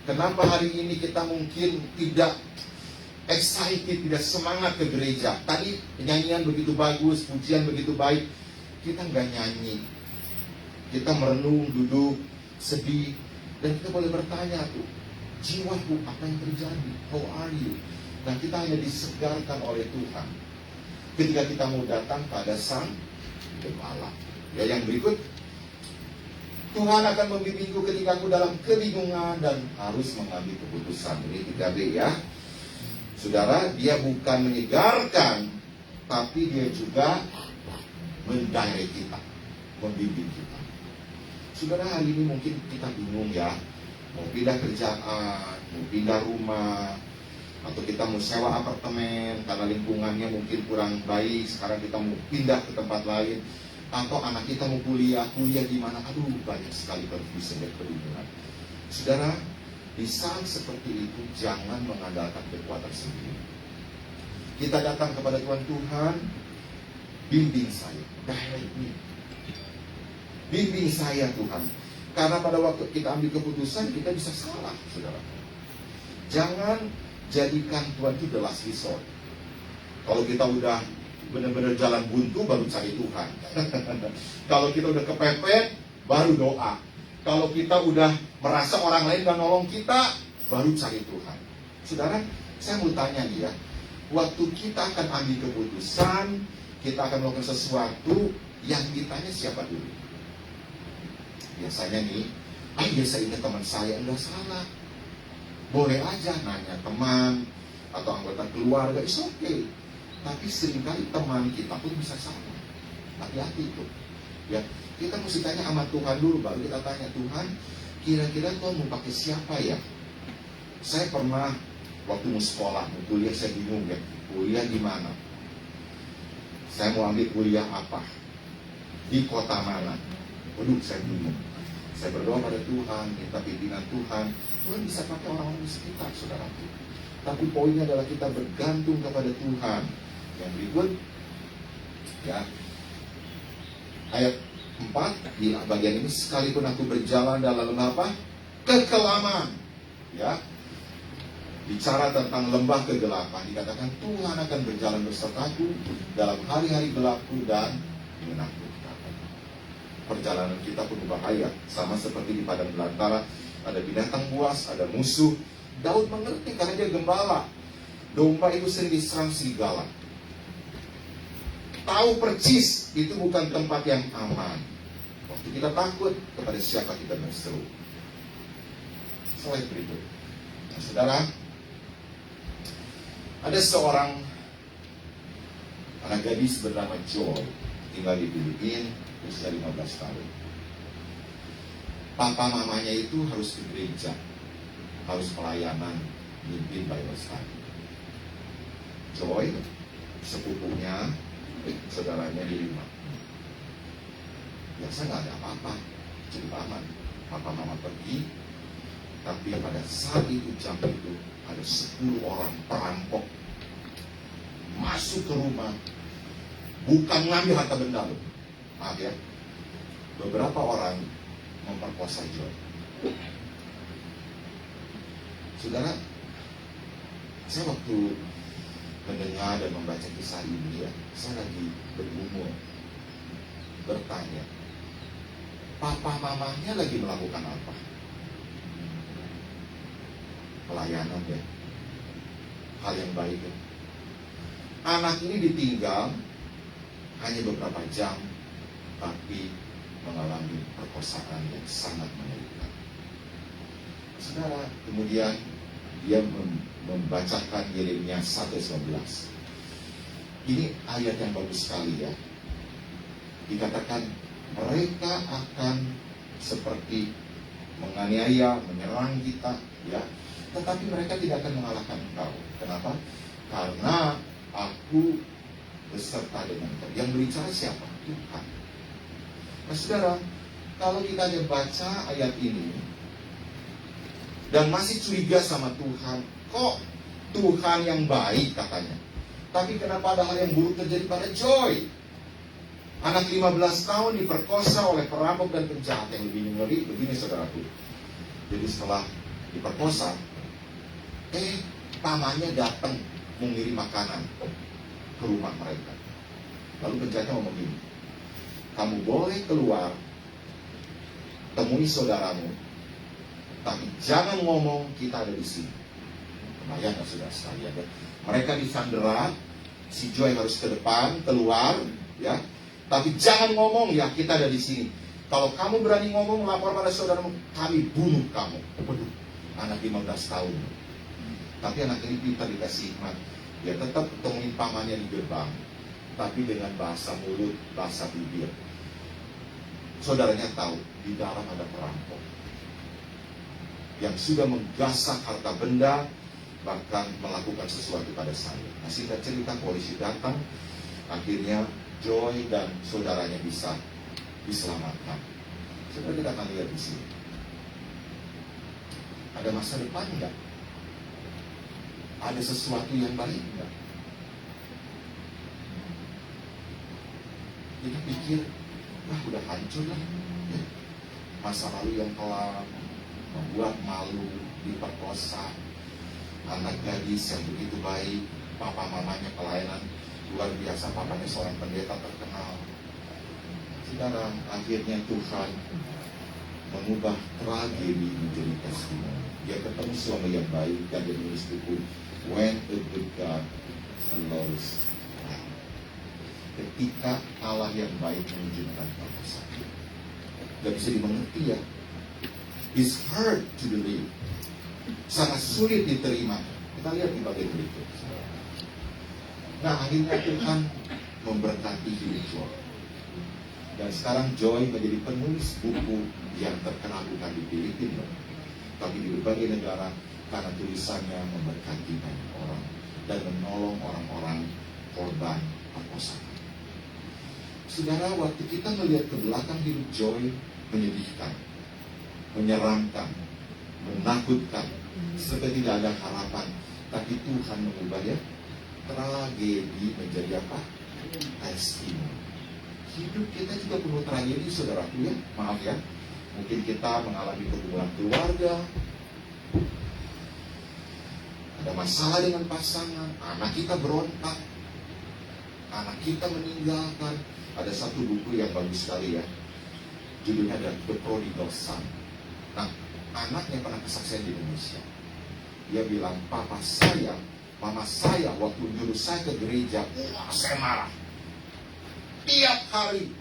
[SPEAKER 2] Kenapa hari ini kita mungkin tidak excited, tidak semangat ke gereja? Tadi nyanyian begitu bagus, pujian begitu baik, kita nggak nyanyi. Kita merenung, duduk, sedih, dan kita boleh bertanya tuh, jiwaku apa yang terjadi? How are you? Dan kita hanya disegarkan oleh Tuhan ketika kita mau datang pada Sang Gembala. Ya, yang berikut, Tuhan akan membimbingku ketika aku dalam kebingungan dan harus mengambil keputusan. Ini 3B ya. Saudara, dia bukan menyegarkan, tapi dia juga mendirect kita, membimbing kita. Saudara, hari ini mungkin kita bingung ya, mau pindah kerjaan, mau pindah rumah, atau kita mau sewa apartemen karena lingkungannya mungkin kurang baik, sekarang kita mau pindah ke tempat lain, atau anak kita mau kuliah di mana, aduh banyak sekali confusion dan kebingungan. Saudara, di saat seperti itu jangan mengandalkan kekuatan sendiri. Kita datang kepada Tuhan, bimbing saya, direct me. Bimbing saya Tuhan. Karena pada waktu kita ambil keputusan, kita bisa salah, saudara. Jangan jadikan Tuhan itu the last resort. Kalau kita udah benar-benar jalan buntu, baru cari Tuhan. Kalau kita udah kepepet, baru doa. Kalau kita udah merasa orang lain gak nolong kita, baru cari Tuhan. Saudara, saya mau tanya nih ya, waktu kita akan ambil keputusan, kita akan melakukan sesuatu, yang ditanya siapa dulu? Biasanya nih, ya saya ingat teman saya, enggak salah. Boleh aja nanya teman atau anggota keluarga, it's okay. Tapi seringkali teman kita pun bisa salah. Hati-hati tuh. Ya, kita mesti tanya sama Tuhan dulu, baru kita tanya, Tuhan, kira-kira Tuhan mau pakai siapa ya? Saya pernah waktu mau sekolah, mau kuliah, saya bingung ya, kuliah di mana? Saya mau ambil kuliah apa? Di kota mana? Waduh, saya bingung. Saya berdoa pada Tuhan, minta pimpinan Tuhan. Tuhan bisa pakai orang-orang di sekitar, saudaraku. Tapi poinnya adalah kita bergantung kepada Tuhan. Yang berikut, ya, ayat 4 di bagian ini, sekalipun aku berjalan dalam lembah apa? Kekelaman. Ya, bicara tentang lembah kegelapan, dikatakan Tuhan akan berjalan besertaku dalam hari-hari gelapku dan menakutkan. Perjalanan kita penuh bahaya, sama seperti di padang belantara, ada binatang buas, ada musuh. Daud mengerti karena dia gembala. Domba itu sering diserang serigala. Tahu percis itu bukan tempat yang aman. Waktu kita takut, kepada siapa kita berseru. Slide berikut. Nah, saudara, ada seorang anak gadis bernama Joy, tinggal di Filipina, usia 15 tahun. Papa mamanya itu harus ke gereja, harus pelayanan, mimpin Bible study. Joy, sepupunya, saudaranya di rumah. Biasa nggak ada apa-apa, cukup aman. Papa mama pergi, tapi pada saat itu, jam itu, ada 10 orang perampok masuk ke rumah, bukan ngambil harta benda loh. Maaf ya, beberapa orang memperkosa Joy. Saudara, saya waktu mendengar dan membaca kisah ini, ya, saya lagi bergumul, bertanya, papa mamanya lagi melakukan apa? Pelayanan, ya, hal yang baik, ya. Anak ini ditinggal hanya beberapa jam, tapi mengalami perkosaan yang sangat mengerikan. Saudara, kemudian dia membacakan Yeremia 1:19. Ini ayat yang bagus sekali, ya. Dikatakan mereka akan seperti menganiaya, menyerang kita, ya, tetapi mereka tidak akan mengalahkan engkau. Kenapa? Karena aku beserta dengan engkau. Yang berbicara siapa? Tuhan. Nah, saudara, kalau kita hanya baca ayat ini dan masih curiga sama Tuhan, kok Tuhan yang baik katanya, tapi kenapa ada hal yang buruk terjadi pada Joy? Anak 15 tahun diperkosa oleh perampok dan penjahat. Yang lebih ngeri begini, saudaraku. Jadi setelah diperkosa, pamannya datang mengirim makanan ke rumah mereka. Lalu penjahatnya ngomong gini, kamu boleh keluar temui saudaramu, tapi jangan ngomong kita ada di sini. Kebayang nggak, saudara sekalian, ya? Mereka disandera, si Joy harus ke depan keluar, ya, tapi jangan ngomong, ya, kita ada di sini. Kalau kamu berani ngomong, lapor pada saudaramu, kami bunuh kamu. Anak 15 tahun. Tapi anak ini pintar, dikasih hikmat. Dia tetap temuin pamannya di gerbang, tapi dengan bahasa mulut, bahasa bibir. Saudaranya tahu di dalam ada perampok yang sudah menggasak harta benda, bahkan melakukan sesuatu pada saya. Nah, singkat cerita, polisi datang. Akhirnya Joy dan saudaranya bisa diselamatkan. Sebenarnya kita akan lihat di sini. Ada masa depan enggak? Ada sesuatu yang baik enggak? Kita pikir, wah, udah hancur lah, ya. Masa lalu yang kelam, membuat malu, diperkosa, anak gadis yang begitu baik, papa mamanya pelayanan luar biasa, papanya seorang pendeta terkenal. Saudara, akhirnya Tuhan mengubah tragedi menjadi testimoni. Dia ketemu suami yang baik dan dia menulis buku When a Good God Allows. Ketika Allah yang baik menunjukkan perkosaan, gak bisa dimengerti, ya. It's hard to believe, sangat sulit diterima. Kita lihat di bagian berikut. Nah, akhirnya Tuhan memberkati hidup Joy. Dan sekarang Joy menjadi penulis buku yang terkenal bukan di Filipina, tapi di berbagai negara, karena tulisannya memberkati banyak orang dan menolong orang-orang korban perkosaan. Saudara, waktu kita melihat ke belakang hidup Joy, menyedihkan, menyeramkan, menakutkan, seperti tidak ada harapan. Tapi Tuhan mengubah ya tragedi menjadi apa? Testimoni. Hidup kita juga penuh tragedi, saudaraku ya. Maaf ya, mungkin kita mengalami pergumulan keluarga, ada masalah dengan pasangan, anak kita berontak, anak kita meninggalkan. Ada satu buku yang bagus sekali ya, judulnya adalah The Prodigal Son. Nah, anaknya pernah kesaksian di Indonesia. Dia bilang, papa saya, mama saya waktu nyuruh saya ke gereja, wah saya marah. Tiap hari,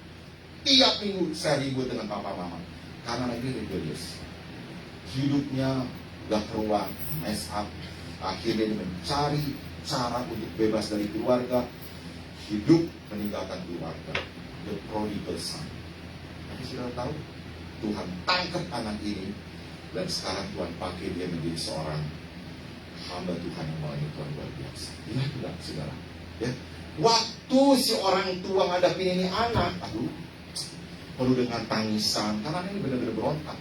[SPEAKER 2] tiap minggu saya ribut dengan papa mama. Karena lagi rebellious. Hidupnya gak keruan, mess up. Akhirnya dia mencari cara untuk bebas dari keluarga. Hidup meninggalkan keluarga. The Prodigal Son. Tapi sudah tahu, Tuhan tangkap anak ini. Dan sekarang Tuhan pakai dia menjadi seorang hamba Tuhan yang melayani Tuhan luar biasa. Iya tidak, saudara? Ya. Waktu si orang tua ngadapin ini anak, aduh, perlu dengan tangisan, karena ini benar-benar berontak.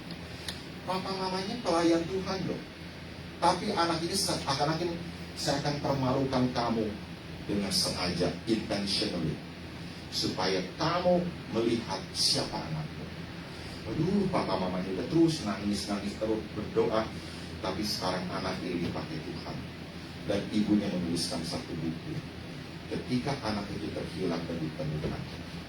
[SPEAKER 2] Papa mamanya pelayan Tuhan loh. Tapi anak ini akan saya akan permalukan kamu dengan sengaja, intentionally, supaya kamu melihat siapa anakmu. Aduh, papa mamanya udah terus nangis terus berdoa. Tapi sekarang anak ini dipakai Tuhan. Dan ibunya menuliskan satu buku. Ketika anak itu terhilang dan ditemukan,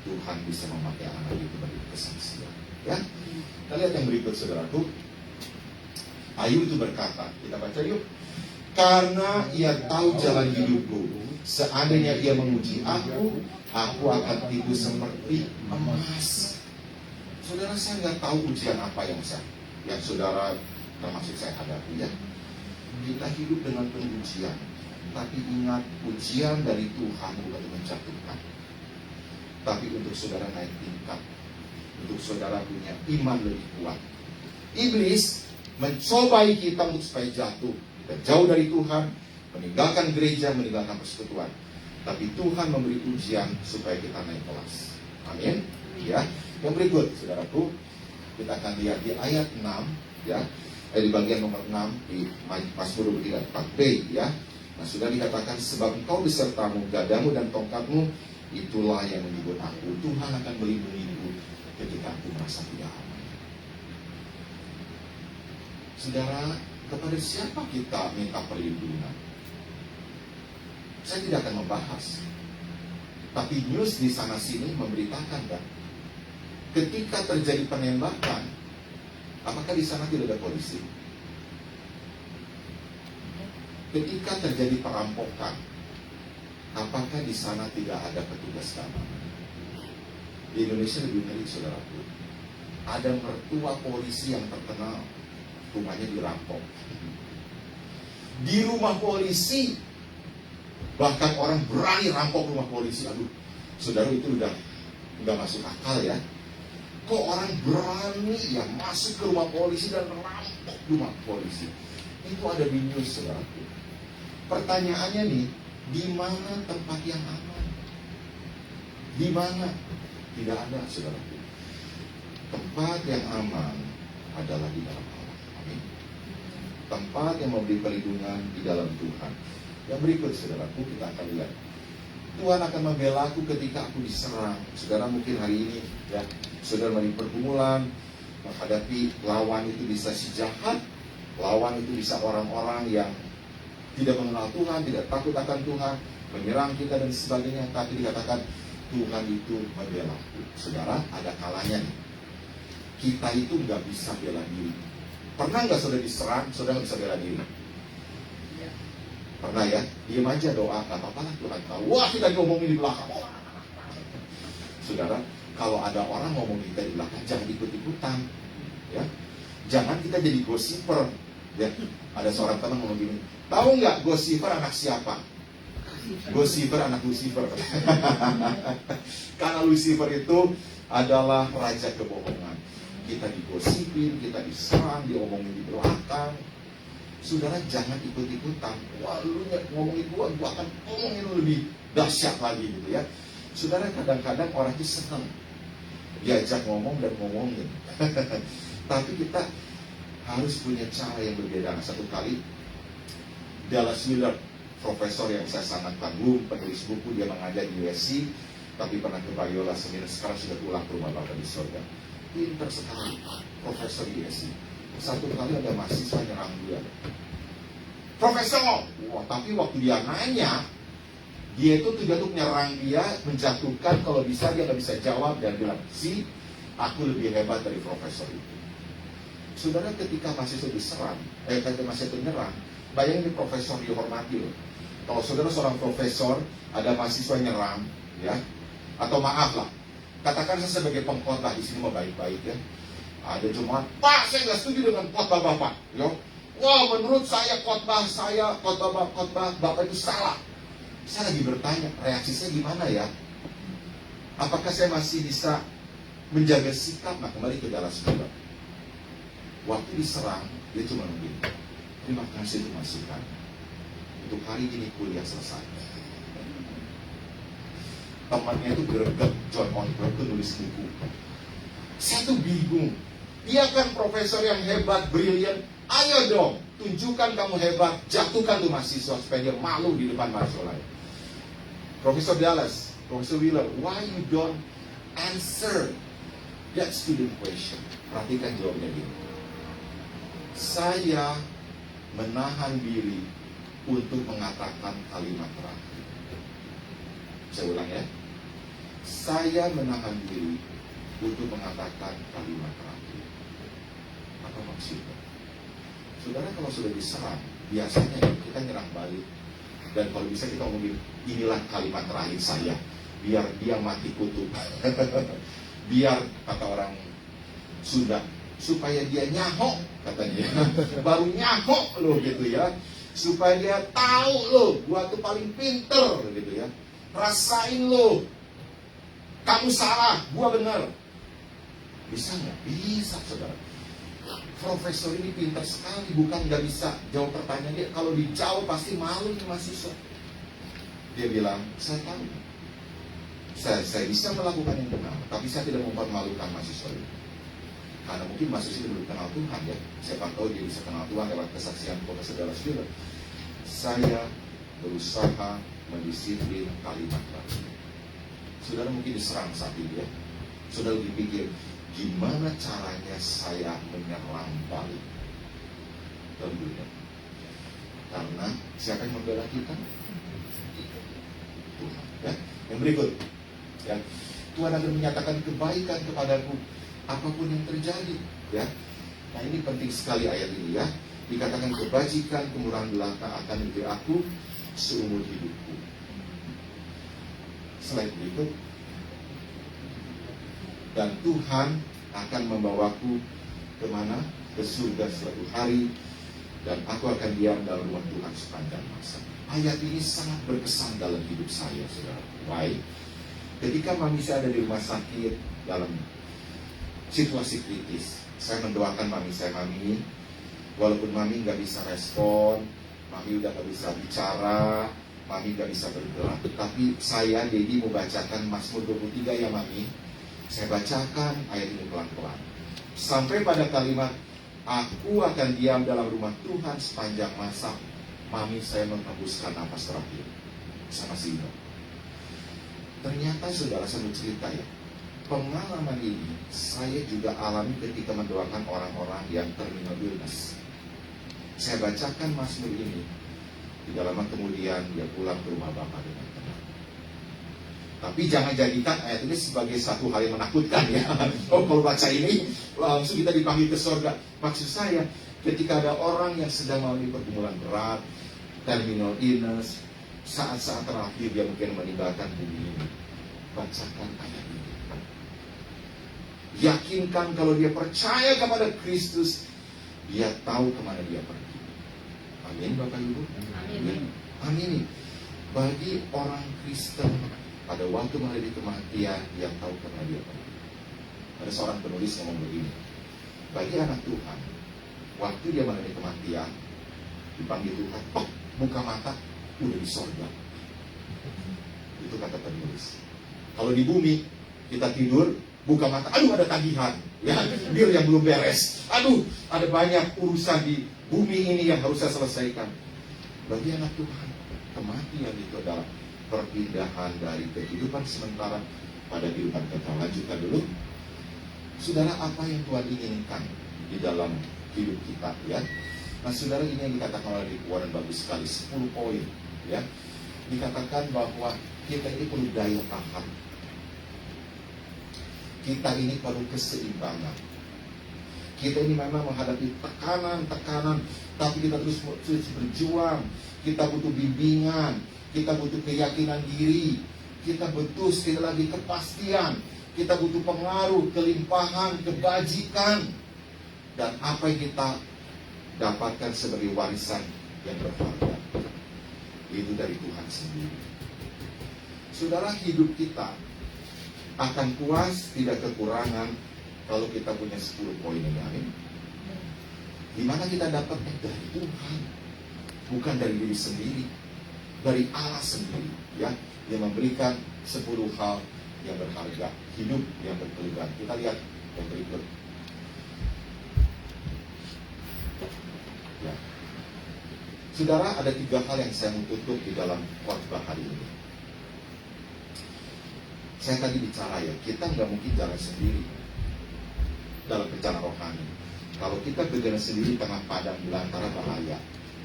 [SPEAKER 2] Tuhan bisa memakai anak itu bagi kesaksian. Ya, kita lihat yang berikut, saudaraku. Ayub itu berkata, kita baca yuk. Karena ia tahu jalan hidupku, seandainya ia menguji aku akan tipu seperti emas. Saudara, saya nggak tahu ujian apa yang saudara termasuk saya hadapi ya. Kita hidup dengan pengujian, tapi ingat, ujian dari Tuhan bukan menjatuhkan, tapi untuk saudara naik tingkat, untuk saudara punya iman lebih kuat. Iblis mencobai kita untuk supaya jatuh, kita jauh dari Tuhan, meninggalkan gereja, meninggalkan persekutuan. Tapi Tuhan memberi ujian supaya kita naik kelas. Amin. Ya. Yang berikut, saudaraku, kita akan lihat di ayat 6 ya. Di bagian nomor 6 di Mazmur 4b ya. Nah, sudah dikatakan, sebab engkau besertamu, gadamu dan tongkatmu, itulah yang menyebut aku. Tuhan akan melindungiku ketika aku merasa tidak aman. Saudara, kepada siapa kita minta perlindungan? Saya tidak akan membahas. Tapi news di sana sini memberitakan kan, ketika terjadi penembakan, apakah di sana tidak ada polisi? Ketika terjadi perampokan, apakah di sana tidak ada petugas keamanan? Di Indonesia lebih ngeri, saudaraku. Ada mertua polisi yang terkenal, rumahnya dirampok. Di rumah polisi, bahkan orang berani rampok rumah polisi. Aduh, saudara, itu udah masuk akal ya. Kok orang berani ya masuk ke rumah polisi dan merampok rumah polisi? Itu ada di news, saudaraku. Pertanyaannya nih, di mana tempat yang aman? Di mana? Tidak ada, saudaraku. Tempat yang aman adalah di dalam Allah. Amin. Tempat yang memberi perlindungan di dalam Tuhan. Yang berikut, saudaraku, kita akan lihat. Tuhan akan membela aku ketika aku diserang. Saudara, mungkin hari ini ya, saudara melalui pergumulan, menghadapi lawan itu bisa si jahat, lawan itu bisa orang-orang yang tidak mengenal Tuhan, tidak takut akan Tuhan, menyerang kita dan sebagainya. Tapi dikatakan Tuhan itu membela. Saudara, ada kalanya nih, kita itu nggak bisa bela diri. Pernah nggak saudara diserang, saudara nggak bisa bela diri? Pernah ya? Diam aja, doa, nggak apa-apa lah, Tuhan tahu. Wah, kita ngomongin di belakang. Saudara, kalau ada orang ngomong kita di belakang, jangan ikut-ikutan. Ya, jangan kita jadi gosiper. Ya, ada seorang teman ngomong gini, tahu nggak gosiper anak siapa? Gosiper anak Lucifer. Karena Lucifer itu adalah raja kebohongan. Kita digosipin, kita diserang, diomongin di belakang. Saudara, jangan ikut-ikutan. Wah, lu ngomongin gua akan ngomongin lu lebih dahsyat lagi gitu ya. Saudara, kadang-kadang orang itu senang diajak ngomong dan ngomongin. Tapi kita harus punya cara yang berbeda. Satu kali Dallas Willard, profesor yang saya sangat kagum, penulis buku, dia mengajar di USC, tapi pernah ke Biola Seminar, sekarang sudah pulang ke rumah Bapa di surga. Pintar sekali, profesor di USC. Satu kali ada mahasiswa nyerang dia. Profesor, wah, tapi waktu dia nanya, dia itu tujuan untuk menyerang dia, menjatuhkan, kalau bisa dia nggak bisa jawab, dan bilang, "Si, aku lebih hebat dari profesor itu." Saudara, ketika mahasiswa diserang, ketika mahasiswa menyerang, bayangin di profesor dihormati loh. Kalau saudara seorang profesor, ada mahasiswa nyerang, ya, atau maaf lah, katakan saya sebagai pengkhotbah di sini mau baik-baik ya, ada jemaat, "Pak, saya nggak setuju dengan khotbah Bapak." Yo, wah, menurut saya khotbah Bapak itu salah. Saya lagi bertanya, reaksi saya gimana ya? Apakah saya masih bisa menjaga sikap? Nah, kembali ke Dallas Willard. Waktu diserang, dia cuma begini, "Terima kasih untuk masukan. Untuk hari ini kuliah selesai." Temannya itu greget, John Monfort itu nulis buku. Saya tuh bingung. Dia kan profesor yang hebat, brilian. Ayo dong, tunjukkan kamu hebat, jatuhkan tuh mahasiswa supaya dia malu di depan mahasiswa lain. Profesor Dallas, Profesor Willard, why you don't answer that student question? Perhatikan jawabnya gini. "Saya menahan diri untuk mengatakan kalimat terakhir." Saya ulang ya. Saya menahan diri untuk mengatakan kalimat terakhir. Apa maksudnya? Saudara, kalau sudah diserang, biasanya kita nyerang balik. Dan kalau bisa kita ngomongin, "Inilah kalimat terakhir saya, biar dia mati kutu." Biar, kata orang Sunda, supaya dia nyahok, katanya. Baru nyahok loh gitu ya. Supaya dia tahu loh, gua tuh paling pinter gitu ya. Rasain loh, kamu salah, gua benar. Bisa nggak? Bisa, saudara. Profesor ini pintar sekali, bukan nggak bisa jawab pertanyaan dia. Kalau dijawab pasti malu nih mahasiswa. Dia bilang, "Saya tahu, saya bisa melakukan yang benar, tapi saya tidak mempermalukan mahasiswa ini. Karena mungkin mahasiswa ini belum kenal Tuhan ya. Siapa tahu dia bisa kenal Tuhan lewat kesaksian Profesor Dallas Willard. Saya berusaha mendisiplin kalimat terakhir." Saudara mungkin diserang saat ini ya. Saudara dipikir, gimana caranya saya menyerang balik? Tentunya, karena siapa yang membela kita? Tuhan. Ya. Yang berikut, ya, Tuhan akan menyatakan kebaikan kepadaku apapun yang terjadi. Ya, nah ini penting sekali ayat ini ya. Dikatakan kebajikan, kemurahan belaka akan menjadi aku seumur hidupku. Slide berikut. Dan Tuhan akan membawaku kemana? Ke surga suatu hari, dan aku akan diam dalam rumah Tuhan sepanjang masa. Ayat ini sangat berkesan dalam hidup saya, saudara. Why? Ketika mami saya ada di rumah sakit dalam situasi kritis, saya mendoakan mami saya, "Mami, walaupun mami nggak bisa respon, mami udah nggak bisa bicara, mami nggak bisa bergerak, tapi saya, Dedi, mau bacakan Mazmur 23 ya mami." Saya bacakan ayat ini pelan-pelan sampai pada kalimat, "Aku akan diam dalam rumah Tuhan sepanjang masa." Mami saya menghembuskan napas terakhir. Saya masih ingat. Ternyata saudara, saya mau cerita ya, pengalaman ini saya juga alami ketika mendoakan orang-orang yang terminal illness. Saya bacakan Mazmur ini, tidak lama kemudian dia pulang ke rumah Bapa dengan tenang. Tapi jangan jadikan ayat ini sebagai satu hal yang menakutkan ya. Oh, kalau baca ini langsung kita dipanggil ke surga. Maksud saya, ketika ada orang yang sedang mengalami pergumulan berat, terminal illness, saat-saat terakhir dia mungkin meninggalkan bumi ini, bacakan ayat ini. Yakinkan kalau dia percaya kepada Kristus, dia tahu kemana dia pergi. Amin, Bapak Ibu.
[SPEAKER 5] Amin.
[SPEAKER 2] Amin. Bagi orang Kristen, pada waktu menghadapi kematian, dia tahu kemana dia pergi. Ada seorang penulis ngomong begini, bagi anak Tuhan, waktu dia menghadapi kematian, dipanggil Tuhan, buka mata, udah di sorga. Itu kata penulis. Kalau di bumi, kita tidur, buka mata, aduh ada tagihan, ya, bil yang belum beres, aduh ada banyak urusan di bumi ini yang harus saya selesaikan. Bagi anak Tuhan, kematian itu adalah perpindahan dari kehidupan sementara pada kehidupan kekal. Lanjutkan dulu. Saudara, apa yang Tuhan inginkan di dalam hidup kita, ya? Nah, saudara, ini yang dikatakan oleh Warren bagus sekali, 10 poin, ya. Dikatakan bahwa kita ini perlu daya tahan. Kita ini perlu keseimbangan. Kita ini memang menghadapi tekanan, tapi kita terus berjuang. Kita butuh bimbingan, kita butuh keyakinan diri, kita butuh sekali lagi kepastian, kita butuh pengaruh, kelimpahan, kebajikan, dan apa yang kita dapatkan sebagai warisan yang berharga itu dari Tuhan sendiri. Saudara, hidup kita akan puas, tidak kekurangan kalau kita punya 10 poin ini. Amin. Di mana kita dapatnya? Dari Tuhan, bukan dari diri sendiri, dari Allah sendiri, ya, yang memberikan 10 hal yang berharga, hidup yang berkelibat. Kita lihat yang berikut. Ya. Saudara, ada 3 hal yang saya mau tutup di dalam khotbah hari ini. Saya tadi bicara, ya, kita nggak mungkin jalan sendiri dalam perjalanan rohani. Kalau kita berjalan sendiri di tengah padang belantara, bahaya.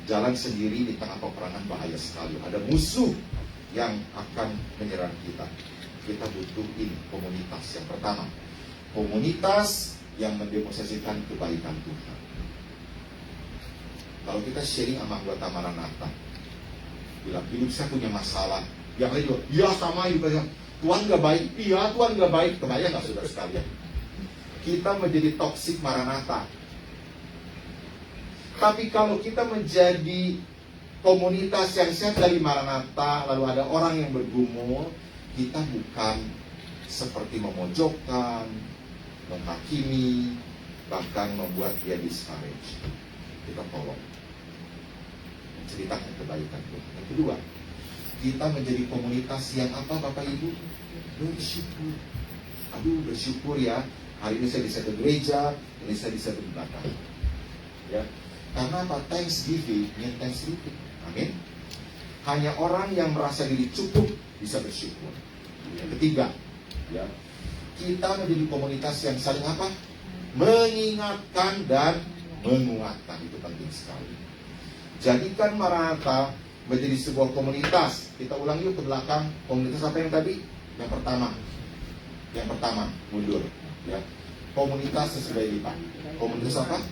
[SPEAKER 2] Jalan sendiri di tengah peperangan, bahaya sekali. Ada musuh yang akan menyerang kita. Kita butuh ini, komunitas. Yang pertama, komunitas yang mendemonstrasikan kebaikan Tuhan. Kalau kita sharing sama anggota Maranatha, bilang, hidup saya punya masalah. Yang lain juga, ya sama juga. Tuhan gak baik, iya Tuhan gak baik. Kebayang gak saudara sekalian? Kita menjadi toksik Maranatha. Tapi kalau kita menjadi komunitas yang sehat dari Maranatha, lalu ada orang yang bergumul, kita bukan seperti memojokkan, menghakimi, bahkan membuat dia discourage. Kita tolong menceritakan kebaikan Tuhan. Yang kedua, kita menjadi komunitas yang apa, Bapak Ibu? Bersyukur. Aduh, bersyukur ya. Hari ini saya bisa ke gereja, ini saya bisa beribadah. Ya, karena apa? Thanksgiving, thanksgiving. Amin. Hanya orang yang merasa diri cukup bisa bersyukur. Yang ketiga, ya, kita menjadi komunitas yang saling apa? Mengingatkan dan menguatkan. Itu penting sekali. Jadikan Maranatha menjadi sebuah komunitas. Kita ulang yuk ke belakang. Komunitas apa yang tadi? Yang pertama, mundur. Ya. Komunitas sesudah lipat. Komunitas apa?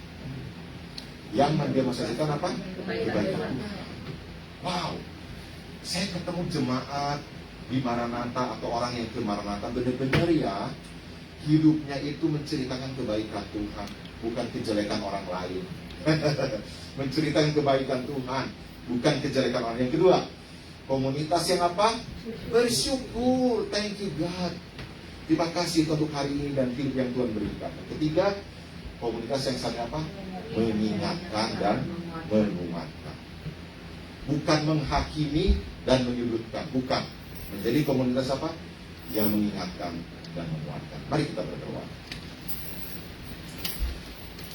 [SPEAKER 2] Yang mendemonstrasikan apa? Kebaikan Tuhan. Wow, saya ketemu jemaat di Maranatha atau orang yang ke Maranatha, benar-benar ya, hidupnya itu menceritakan kebaikan Tuhan, bukan kejelekan orang lain. Menceritakan kebaikan Tuhan, bukan kejelekan orang. Yang kedua, komunitas yang apa? Bersyukur. Thank you God. Terima kasih untuk hari ini dan hidup yang Tuhan berikan. Yang ketiga, komunitas yang saling apa? Mengingatkan dan menguatkan. Bukan menghakimi dan menyudutkan. Bukan. Menjadi komunitas apa? Yang mengingatkan dan menguatkan. Mari kita berdoa.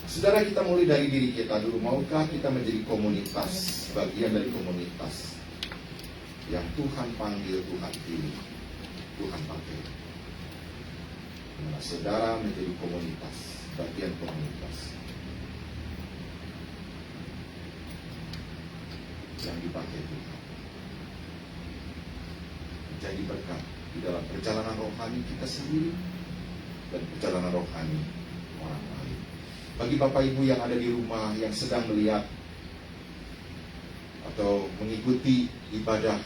[SPEAKER 2] Saudara, kita mulai dari diri kita dulu. Maukah kita menjadi komunitas, bagian dari komunitas yang Tuhan panggil, Tuhan pilih, Tuhan pakai? Nah, saudara menjadi komunitas, bagian komunitas yang dipakai Tuhan, menjadi berkat di dalam perjalanan rohani kita sendiri dan perjalanan rohani orang lain. Bagi Bapak Ibu yang ada di rumah, yang sedang melihat atau mengikuti ibadah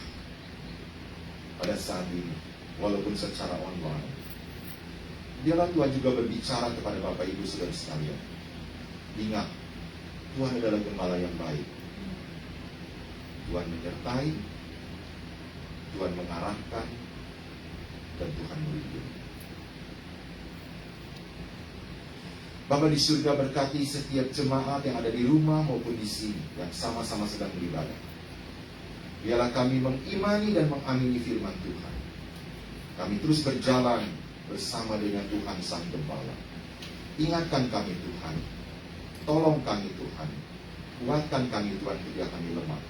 [SPEAKER 2] pada saat ini, walaupun secara online, biarlah Tuhan juga berbicara kepada Bapak Ibu saudara sekalian. Ingat, Tuhan adalah gembala yang baik. Tuhan menyertai, Tuhan mengarahkan, dan Tuhan melindungi. Bapa di surga, berkati setiap jemaat yang ada di rumah maupun di sini yang sama-sama sedang beribadah. Biarlah kami mengimani dan mengamini firman Tuhan. Kami terus berjalan bersama dengan Tuhan Sang Gembala. Ingatkan kami Tuhan, tolong kami Tuhan, kuatkan kami Tuhan ketika kami lemah.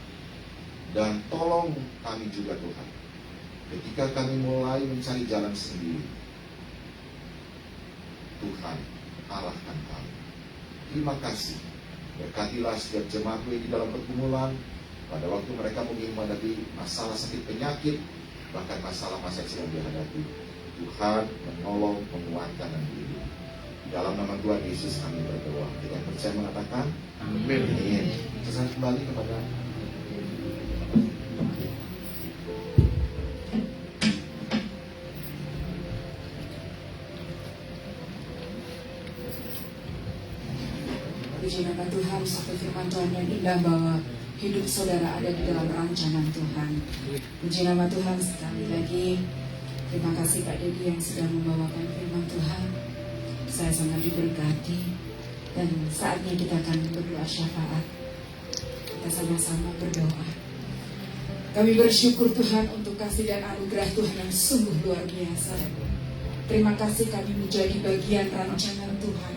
[SPEAKER 2] Dan tolong kami juga Tuhan, ketika kami mulai mencari jalan sendiri, Tuhan arahkan kami. Terima kasih. Berkatilah setiap jemaatmu di dalam pergumulan, pada waktu mereka mungkin menghadapi masalah sakit penyakit, bahkan masalah-masalah yang sedang dihadapi. Tuhan menolong, menguatkan dan melindungi. Di dalam nama Tuhan Yesus kami berdoa. Kita yang percaya mengatakan
[SPEAKER 4] Amin.
[SPEAKER 2] amin. Sesaat kembali kepada
[SPEAKER 3] Puji nama Tuhan, satu firman Tuhan yang indah bahwa hidup saudara ada di dalam rancangan Tuhan. Puji nama Tuhan sekali lagi. Terima kasih Pak Dedi yang sudah membawakan firman Tuhan. Saya sangat diberkati. Dan saatnya kita akan berdoa syafaat. Kita sama-sama berdoa. Kami bersyukur Tuhan untuk kasih dan anugerah Tuhan yang sungguh luar biasa. Terima kasih kami menjadi bagian rancangan Tuhan.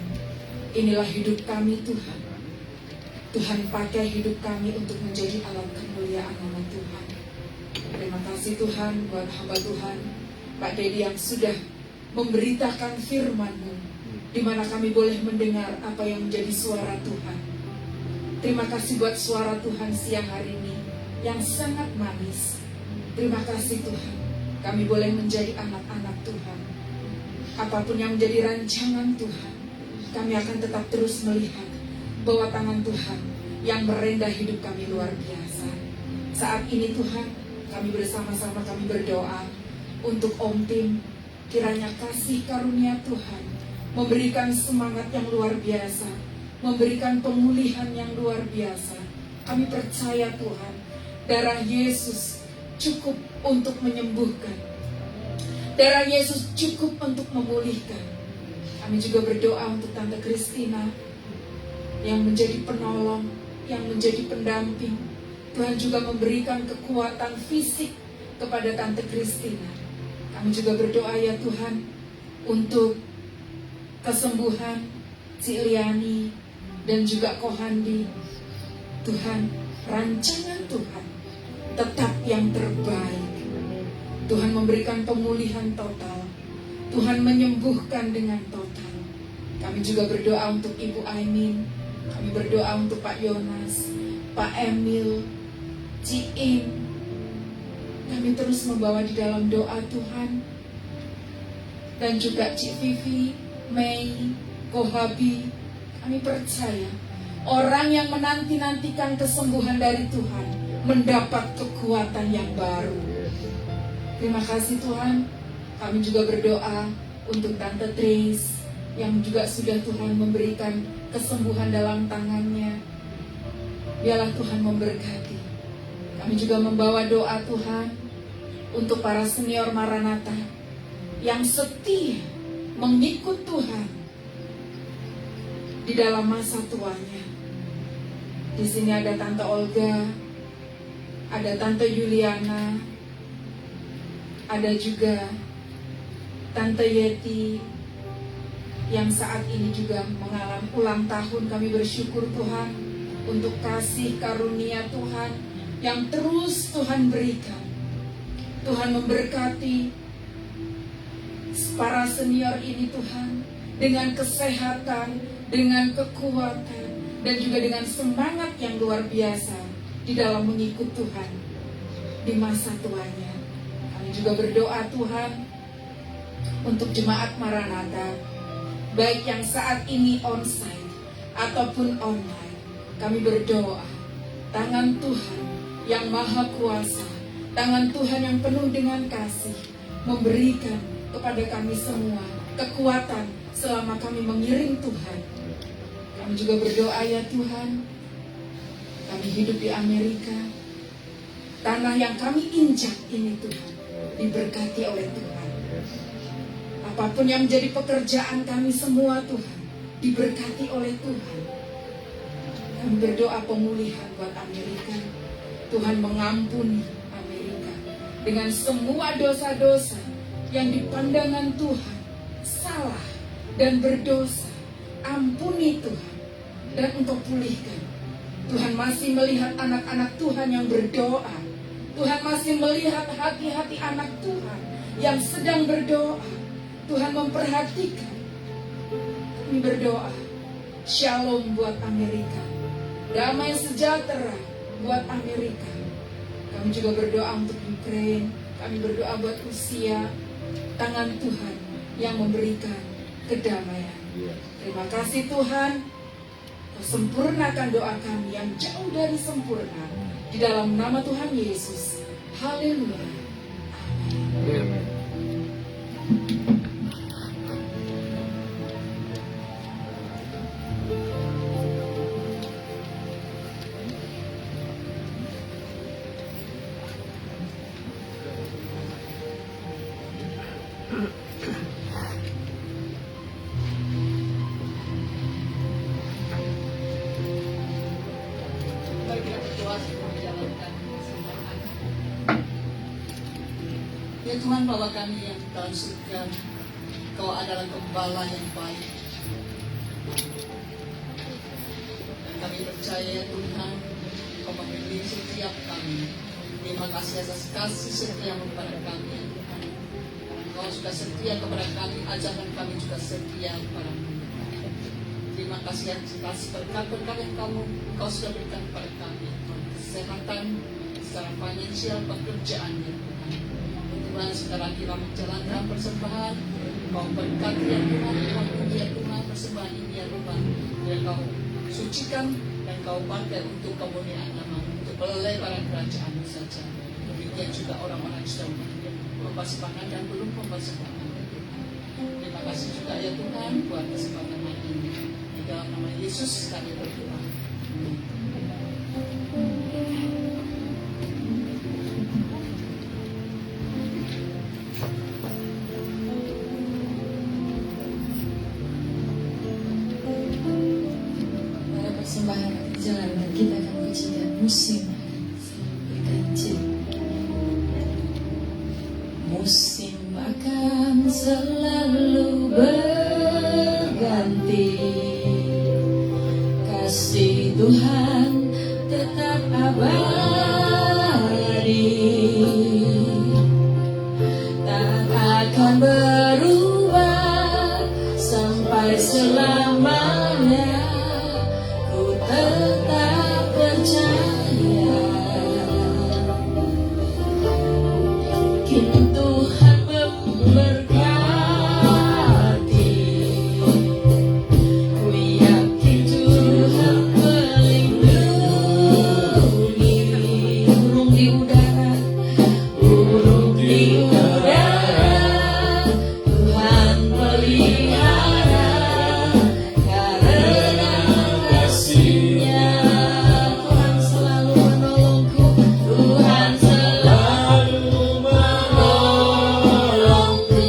[SPEAKER 3] Inilah hidup kami Tuhan. Tuhan pakai hidup kami untuk menjadi alat kemuliaan nama Tuhan. Terima kasih Tuhan buat hamba Tuhan Pak Dedi yang sudah memberitakan firman-Mu, di mana kami boleh mendengar apa yang menjadi suara Tuhan. Terima kasih buat suara Tuhan siang hari ini yang sangat manis. Terima kasih Tuhan, kami boleh menjadi anak-anak Tuhan. Apapun yang menjadi rancangan Tuhan, kami akan tetap terus melihat bahwa tangan Tuhan yang merendah hidup kami luar biasa. Saat ini Tuhan, kami bersama-sama kami berdoa untuk Om Tim. Kiranya kasih karunia Tuhan memberikan semangat yang luar biasa, memberikan pemulihan yang luar biasa. Kami percaya Tuhan, darah Yesus cukup untuk menyembuhkan. Darah Yesus cukup untuk memulihkan. Kami juga berdoa untuk Tante Christina yang menjadi penolong, yang menjadi pendamping. Tuhan juga memberikan kekuatan fisik kepada Tante Christina. Kami juga berdoa ya Tuhan untuk kesembuhan Ciliani dan juga Kohandi. Tuhan, rancangan Tuhan tetap yang terbaik. Tuhan memberikan pemulihan total. Tuhan menyembuhkan dengan total. Kami juga berdoa untuk Ibu Aimin. Kami berdoa untuk Pak Yonas, Pak Emil, Ciin. Kami terus membawa di dalam doa Tuhan. Dan juga Cik Vivi, Mei, Kohabi. Kami percaya orang yang menanti-nantikan kesembuhan dari Tuhan mendapat kekuatan yang baru. Terima kasih Tuhan. Kami juga berdoa untuk Tante Trace yang juga sudah Tuhan memberikan kesembuhan dalam tangannya. Biarlah Tuhan memberkati. Kami juga membawa doa Tuhan untuk para senior Maranatha yang setia mengikut Tuhan di dalam masa tuanya. Di sini ada Tante Olga, ada Tante Yuliana, ada juga Tante Yeti yang saat ini juga mengalami ulang tahun. Kami bersyukur Tuhan untuk kasih karunia Tuhan yang terus Tuhan berikan. Tuhan memberkati para senior ini Tuhan dengan kesehatan, dengan kekuatan, dan juga dengan semangat yang luar biasa di dalam mengikut Tuhan di masa tuanya. Kami juga berdoa Tuhan untuk jemaat Maranatha, baik yang saat ini onsite ataupun online. Kami berdoa tangan Tuhan yang maha kuasa, tangan Tuhan yang penuh dengan kasih, memberikan kepada kami semua kekuatan selama kami mengiring Tuhan. Kami juga berdoa ya Tuhan, kami hidup di Amerika, tanah yang kami injak ini Tuhan diberkati oleh Tuhan. Apapun yang menjadi pekerjaan kami semua Tuhan diberkati oleh Tuhan. Kami berdoa pemulihan buat Amerika. Tuhan mengampuni Amerika dengan semua dosa-dosa yang di pandangan Tuhan salah dan berdosa, ampuni Tuhan dan Engkau pulihkan. Tuhan masih melihat anak-anak Tuhan yang berdoa. Tuhan masih melihat hati-hati anak Tuhan yang sedang berdoa. Tuhan memperhatikan. Kami berdoa, shalom buat Amerika, damai sejahtera buat Amerika. Kami juga berdoa untuk Ukraina. Kami berdoa buat Rusia. Tangan Tuhan yang memberikan kedamaian. Terima kasih Tuhan. Kau sempurnakan doa kami yang jauh dari sempurna. Di dalam nama Tuhan Yesus. Haleluya. Amin.
[SPEAKER 6] Ya Tuhan Bapa kami yang di dalam surga, Kau adalah Gembala yang baik. Dan kami percaya ya Tuhan, Kau memilih setiap kami. Terima kasih atas kasih setiamu kepada kami ya Tuhan. Kau sudah setia kepada kami, ajaran kami juga setia kepadamu. Terima kasih atas berkat-berkat yang Kau sudah berikan kepada kami. Kesehatan, secara finansial, pekerjaan ya Tuhan. Tuhan, sekarang kita menjalankan persembahan, Kau berkati ya Tuhan, Kau puji ya Tuhan, persembahan ini ya Tuhan, biar Kau sucikan dan Kau pakai untuk kemuliaan nama, untuk pelebaran kerajaan saja. Demikian juga orang-orang yang sudah mempersembahkan dan belum mempersembahkan. Terima kasih juga ya Tuhan buat kesempatan ini. Di dalam nama Yesus kami berdoa.
[SPEAKER 3] Persembahan jalan dan kita akan menyaksikan musim berganti. Musim akan selalu berganti. Kasih Tuhan tetap abadi, tak akan berubah sampai selamanya. Tetap percaya, kini Tuhan memberkati. Ku yakin Tuhan melindungi. Burung di udara, burung di udara, Tuhan pelihara. Karena kasih-Nya Tuhan selalu menolongku, Tuhan selalu menolongku.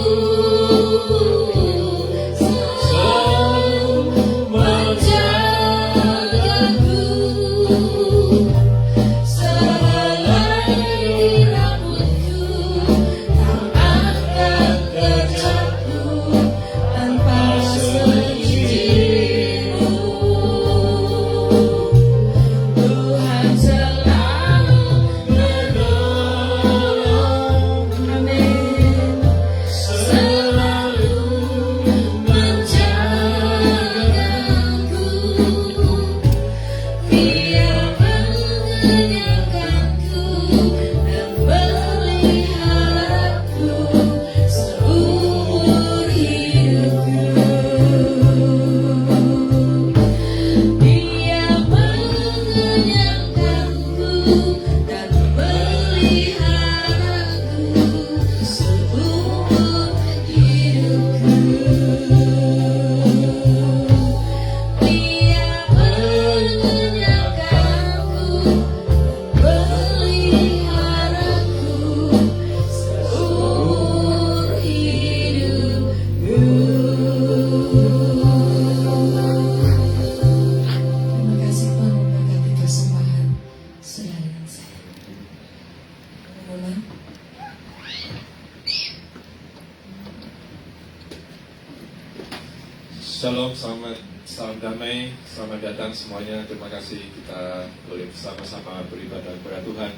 [SPEAKER 7] Shalom, salam damai, selamat datang semuanya. Terima kasih kita boleh bersama-sama beribadah kepada Tuhan.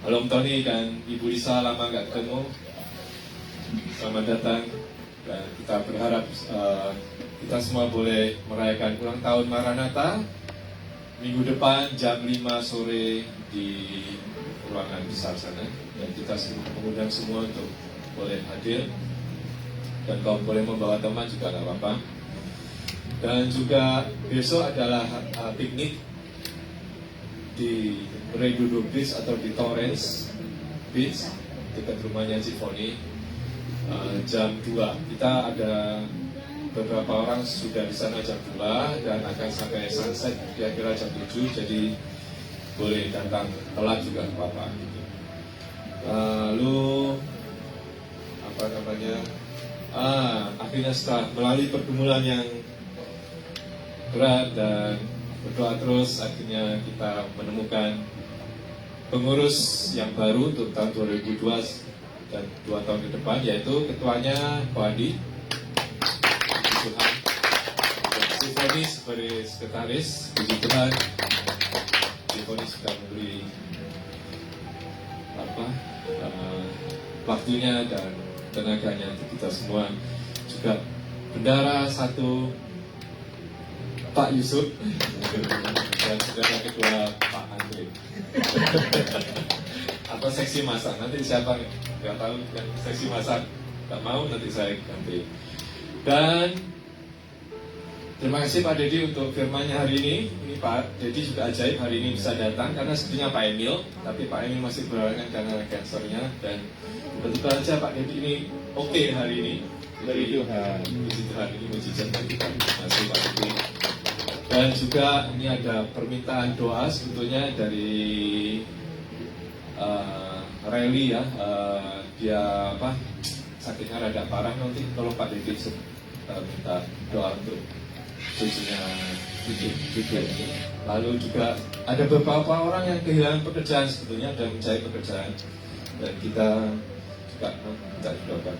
[SPEAKER 7] Halo Om Tony dan Ibu Lisa, lama nggak ketemu. Selamat datang. Dan kita berharap kita semua boleh merayakan ulang tahun Maranatha minggu depan jam 5 sore di ruangan besar sana. Dan kita mengundang semua untuk boleh hadir. Dan kalau boleh membawa teman juga nggak apa-apa. Dan juga besok adalah piknik di Redondo Beach atau di Torrance Beach dekat rumahnya Cifoni jam 2. Kita ada beberapa orang sudah di sana jam 2 dan akan sampai sunset kira-kira jam 7, jadi boleh datang telat juga nggak apa-apa. Lalu apa namanya? Akhirnya setelah melalui pergumulan yang berat dan berdoa terus, akhirnya kita menemukan pengurus yang baru untuk tahun 2002 dan 2 tahun ke depan, yaitu ketuanya Pak Andi Tuhan, dan Sifoni sebagai sekretaris. Puji Tuhan, Sifoni sudah memberi waktunya dan tenaganya untuk kita semua. Juga bendara satu Pak Yusuf dan saudara ketua Pak Andre atau seksi masak, nanti siapa nggak tahu yang seksi masak nggak mau, nanti saya ganti. Dan terima kasih Pak Dedi untuk firman-Nya hari ini. Ini Pak Dedi juga ajaib hari ini bisa datang karena sebetulnya Pak Emil, tapi Pak Emil masih berhalangan karena kansernya, dan betul aja Pak Dedi ini oke hari ini.
[SPEAKER 4] Puji Tuhan.
[SPEAKER 7] Puji Tuhan, ini mujizat dari kita. Terima kasih Pak Dedi. Dan juga ini ada permintaan doa sebetulnya dari Rally ya, dia sakitnya rada parah, nanti kalau Pak Dedi minta doa untuk cucunya cucu. Lalu juga ada beberapa orang yang kehilangan pekerjaan sebetulnya dan mencari pekerjaan, dan kita juga minta doa.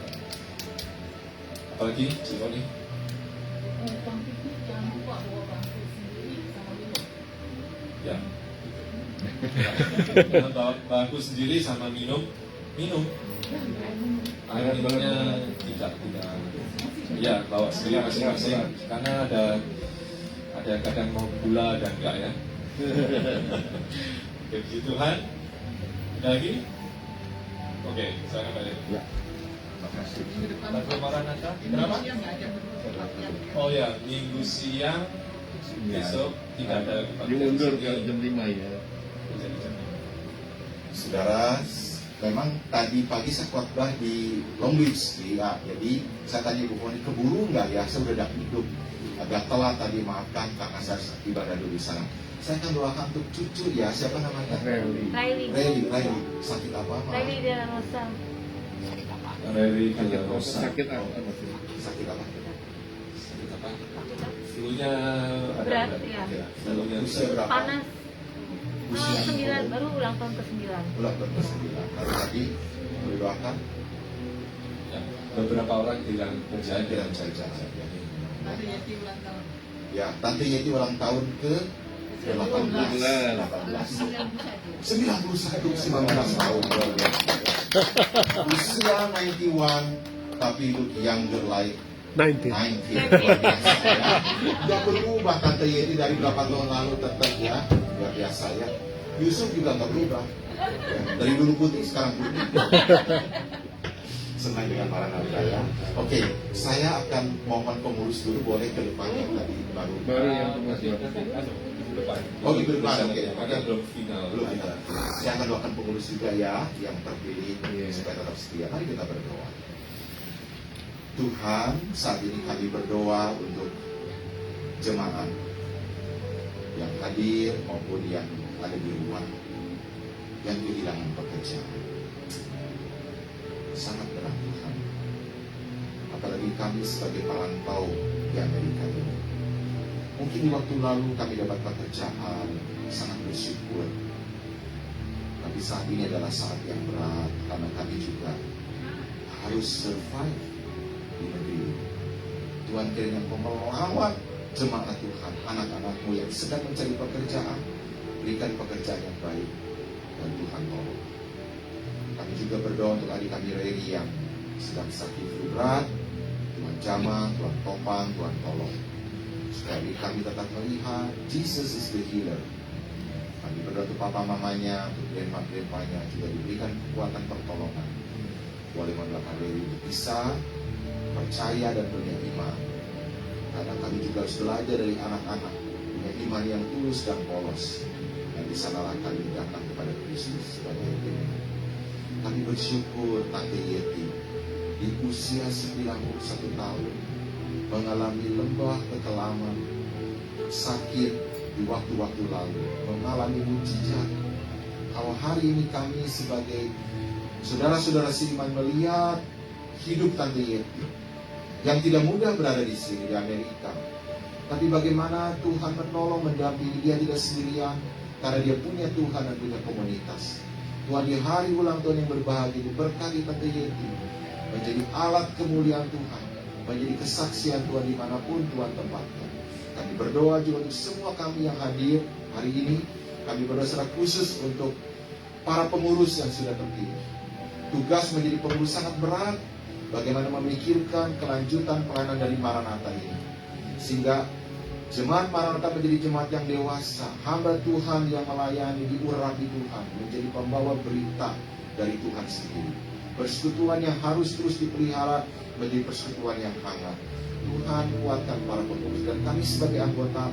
[SPEAKER 7] Apalagi Cifoni? Ya. Bawa bangku sendiri sama minum. Air minumnya tidak. Ya, bawa sendiri masing-masing. Karena ada kadang mau gula dan enggak ya. Oke, puji Tuhan. Ada lagi? Oke, saya balik. Ya. Terima kasih. Lagu Maranatha. Kenapa? Oh ya, minggu siang besok tidak ada
[SPEAKER 4] Diundur ke jam 5 ya.
[SPEAKER 2] Saudara, memang tadi pagi saya khotbah di Long Beach, ya. Jadi saya tanya Bu Foni, keburu nggak ya? Saya udah hidup agak telat tadi, maafkan karena saya ibadah dulu di sana. Saya akan doakan untuk cucu ya, siapa namanya? Riley. Sakit apa?
[SPEAKER 8] Riley dia Rosa.
[SPEAKER 7] Riley
[SPEAKER 4] Sakit apa?
[SPEAKER 2] Sakit apa?
[SPEAKER 7] Flu-nya
[SPEAKER 8] Berat ya.
[SPEAKER 7] Flu-nya
[SPEAKER 2] Usia berapa?
[SPEAKER 8] Panas.
[SPEAKER 2] Usia
[SPEAKER 8] 9 baru ulang tahun ke-9.
[SPEAKER 2] ulang tahun ke-9. Lalu tadi mendoakan
[SPEAKER 7] ya, beberapa orang hilang pekerjaan
[SPEAKER 2] dan saja.
[SPEAKER 6] Tante Yeti ulang tahun.
[SPEAKER 2] Ya, Tante Yeti ulang tahun ke 18. 19 tahun. Usia 91, tapi look younger like 90. Tidak berubah Tante Yeti dari berapa tahun lalu, tetap ya, luar biasa ya. Yusuf juga nggak berubah. Ya, dari dulu putih sekarang putih. Senang dengan Maranatha ya. Oke, saya akan mohon pengurus dulu, boleh ke depan yang tadi
[SPEAKER 4] Baru yang masih
[SPEAKER 7] depan.
[SPEAKER 2] Oh, di depan, oke.
[SPEAKER 7] Ada belum final.
[SPEAKER 2] Belum kita. Saya akan doakan pengurus juga ya, yang terpilih supaya tetap setia. Mari kita berdoa. Tuhan, saat ini kami berdoa untuk jemaat yang hadir maupun yang ada di rumah yang kehilangan pekerjaan. Sangat berat Tuhan. Apalagi kami sebagai perantau di Amerika ini. Mungkin di waktu lalu kami dapat pekerjaan, sangat bersyukur. Tapi saat ini adalah saat yang berat karena kami juga harus survive di negeri. Tuhan kiranya Engkau melawat jemaat Tuhan, anak-anak-Mu yang sedang mencari pekerjaan. Berikan pekerjaan yang baik, dan Tuhan tolong. Kami juga berdoa untuk adik kami Reri yang sedang sakit flu berat. Tuhan jamah, Tuhan topang, Tuhan tolong. Supaya adik kami tetap melihat Jesus is the healer. Kami berdoa untuk papa mamanya, untuk grandma-grandpanya juga diberikan kekuatan pertolongan. Boleh melakukan Reri untuk bisa percaya dan punya iman. Karena kami juga harus belajar dari anak-anak punya iman yang tulus dan polos. Dan di sanalah kami datang kepada Kristus sebagai Tuhan. Kami bersyukur Tante Yeti di usia 91 tahun mengalami lembah kekelaman, sakit di waktu-waktu lalu, mengalami mujizat. Kalau hari ini kami sebagai saudara-saudara seiman melihat hidup Tante Yeti yang tidak mudah berada di sini di Amerika, tapi bagaimana Tuhan menolong, mendampingi dia tidak sendirian, karena dia punya Tuhan dan punya komunitas. Tuhan di hari ulang tahun yang berbahagia itu berkati Tante Yeti menjadi alat kemuliaan Tuhan, menjadi kesaksian Tuhan dimanapun Tuhan tempatkan. Kami berdoa juga untuk semua kami yang hadir hari ini. Kami berdoa secara khusus untuk para pengurus yang sudah terpilih. Tugas menjadi pengurus sangat berat, bagaimana memikirkan kelanjutan pelayanan dari Maranatha ini, sehingga jemaat Maranatha menjadi jemaat yang dewasa, hamba Tuhan yang melayani, diurapi Tuhan, menjadi pembawa berita dari Tuhan sendiri. Persekutuan yang harus terus dipelihara menjadi persekutuan yang hangat. Tuhan kuatkan para pengurus, dan kami sebagai anggota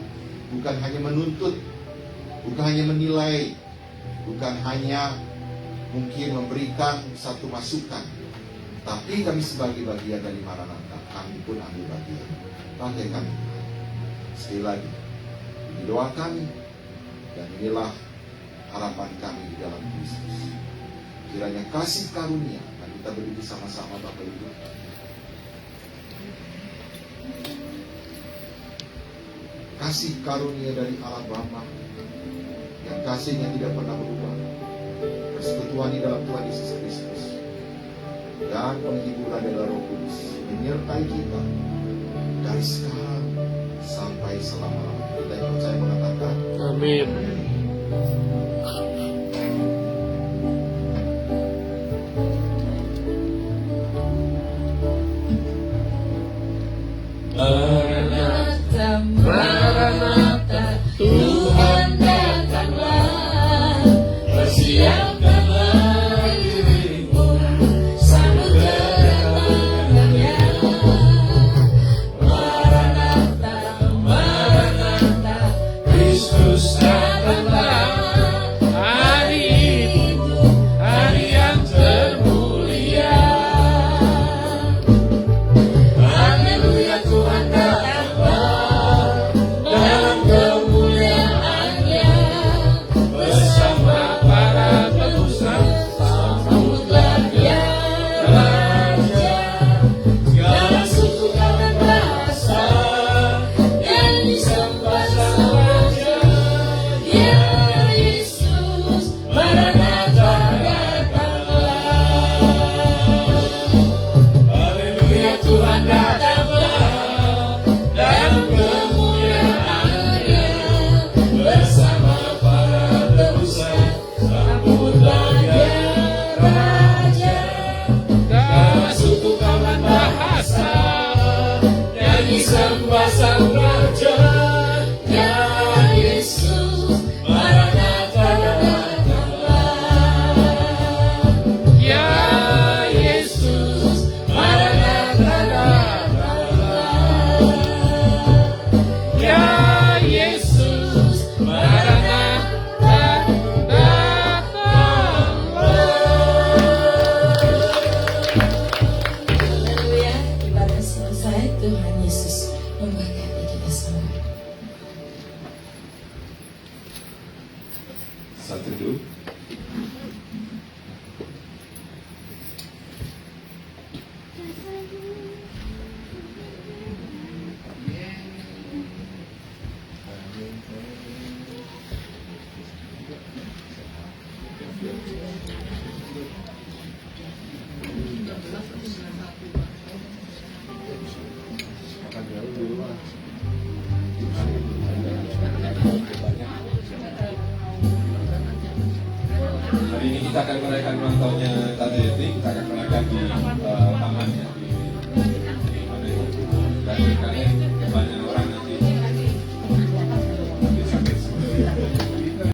[SPEAKER 2] bukan hanya menuntut, bukan hanya menilai, bukan hanya mungkin memberikan satu masukan, tapi kami sebagai bagian dari Maranatha, kami pun ambil bagian. Pakai kami, sekali lagi, ini doa kami, dan inilah harapan kami di dalam Kristus. Kiranya kasih karunia, dan kita berdiri sama-sama Bapak Ibu. Kasih karunia dari Allah Bapa, yang kasihnya tidak pernah berubah, persekutuan di dalam Tuhan Yesus Kristus, dan penghiburan dari Roh Kudus menyertai kita dari sekarang sampai selama-lamanya. Kita yang percaya mengatakan
[SPEAKER 1] Amin.
[SPEAKER 3] Maranatha, Maranatha, Tuhan datanglah, persiapkanlah dirimu, sambut kedatangannya. Maranatha, Maranatha, Kristus datanglah, hari itu, hari yang termulia. Haleluya, Tuhan datang.
[SPEAKER 7] akan merayakan ulang tahunnya Tante Yeti, kita akan merayakan di taman ya, di mana itu. Dan kalian banyak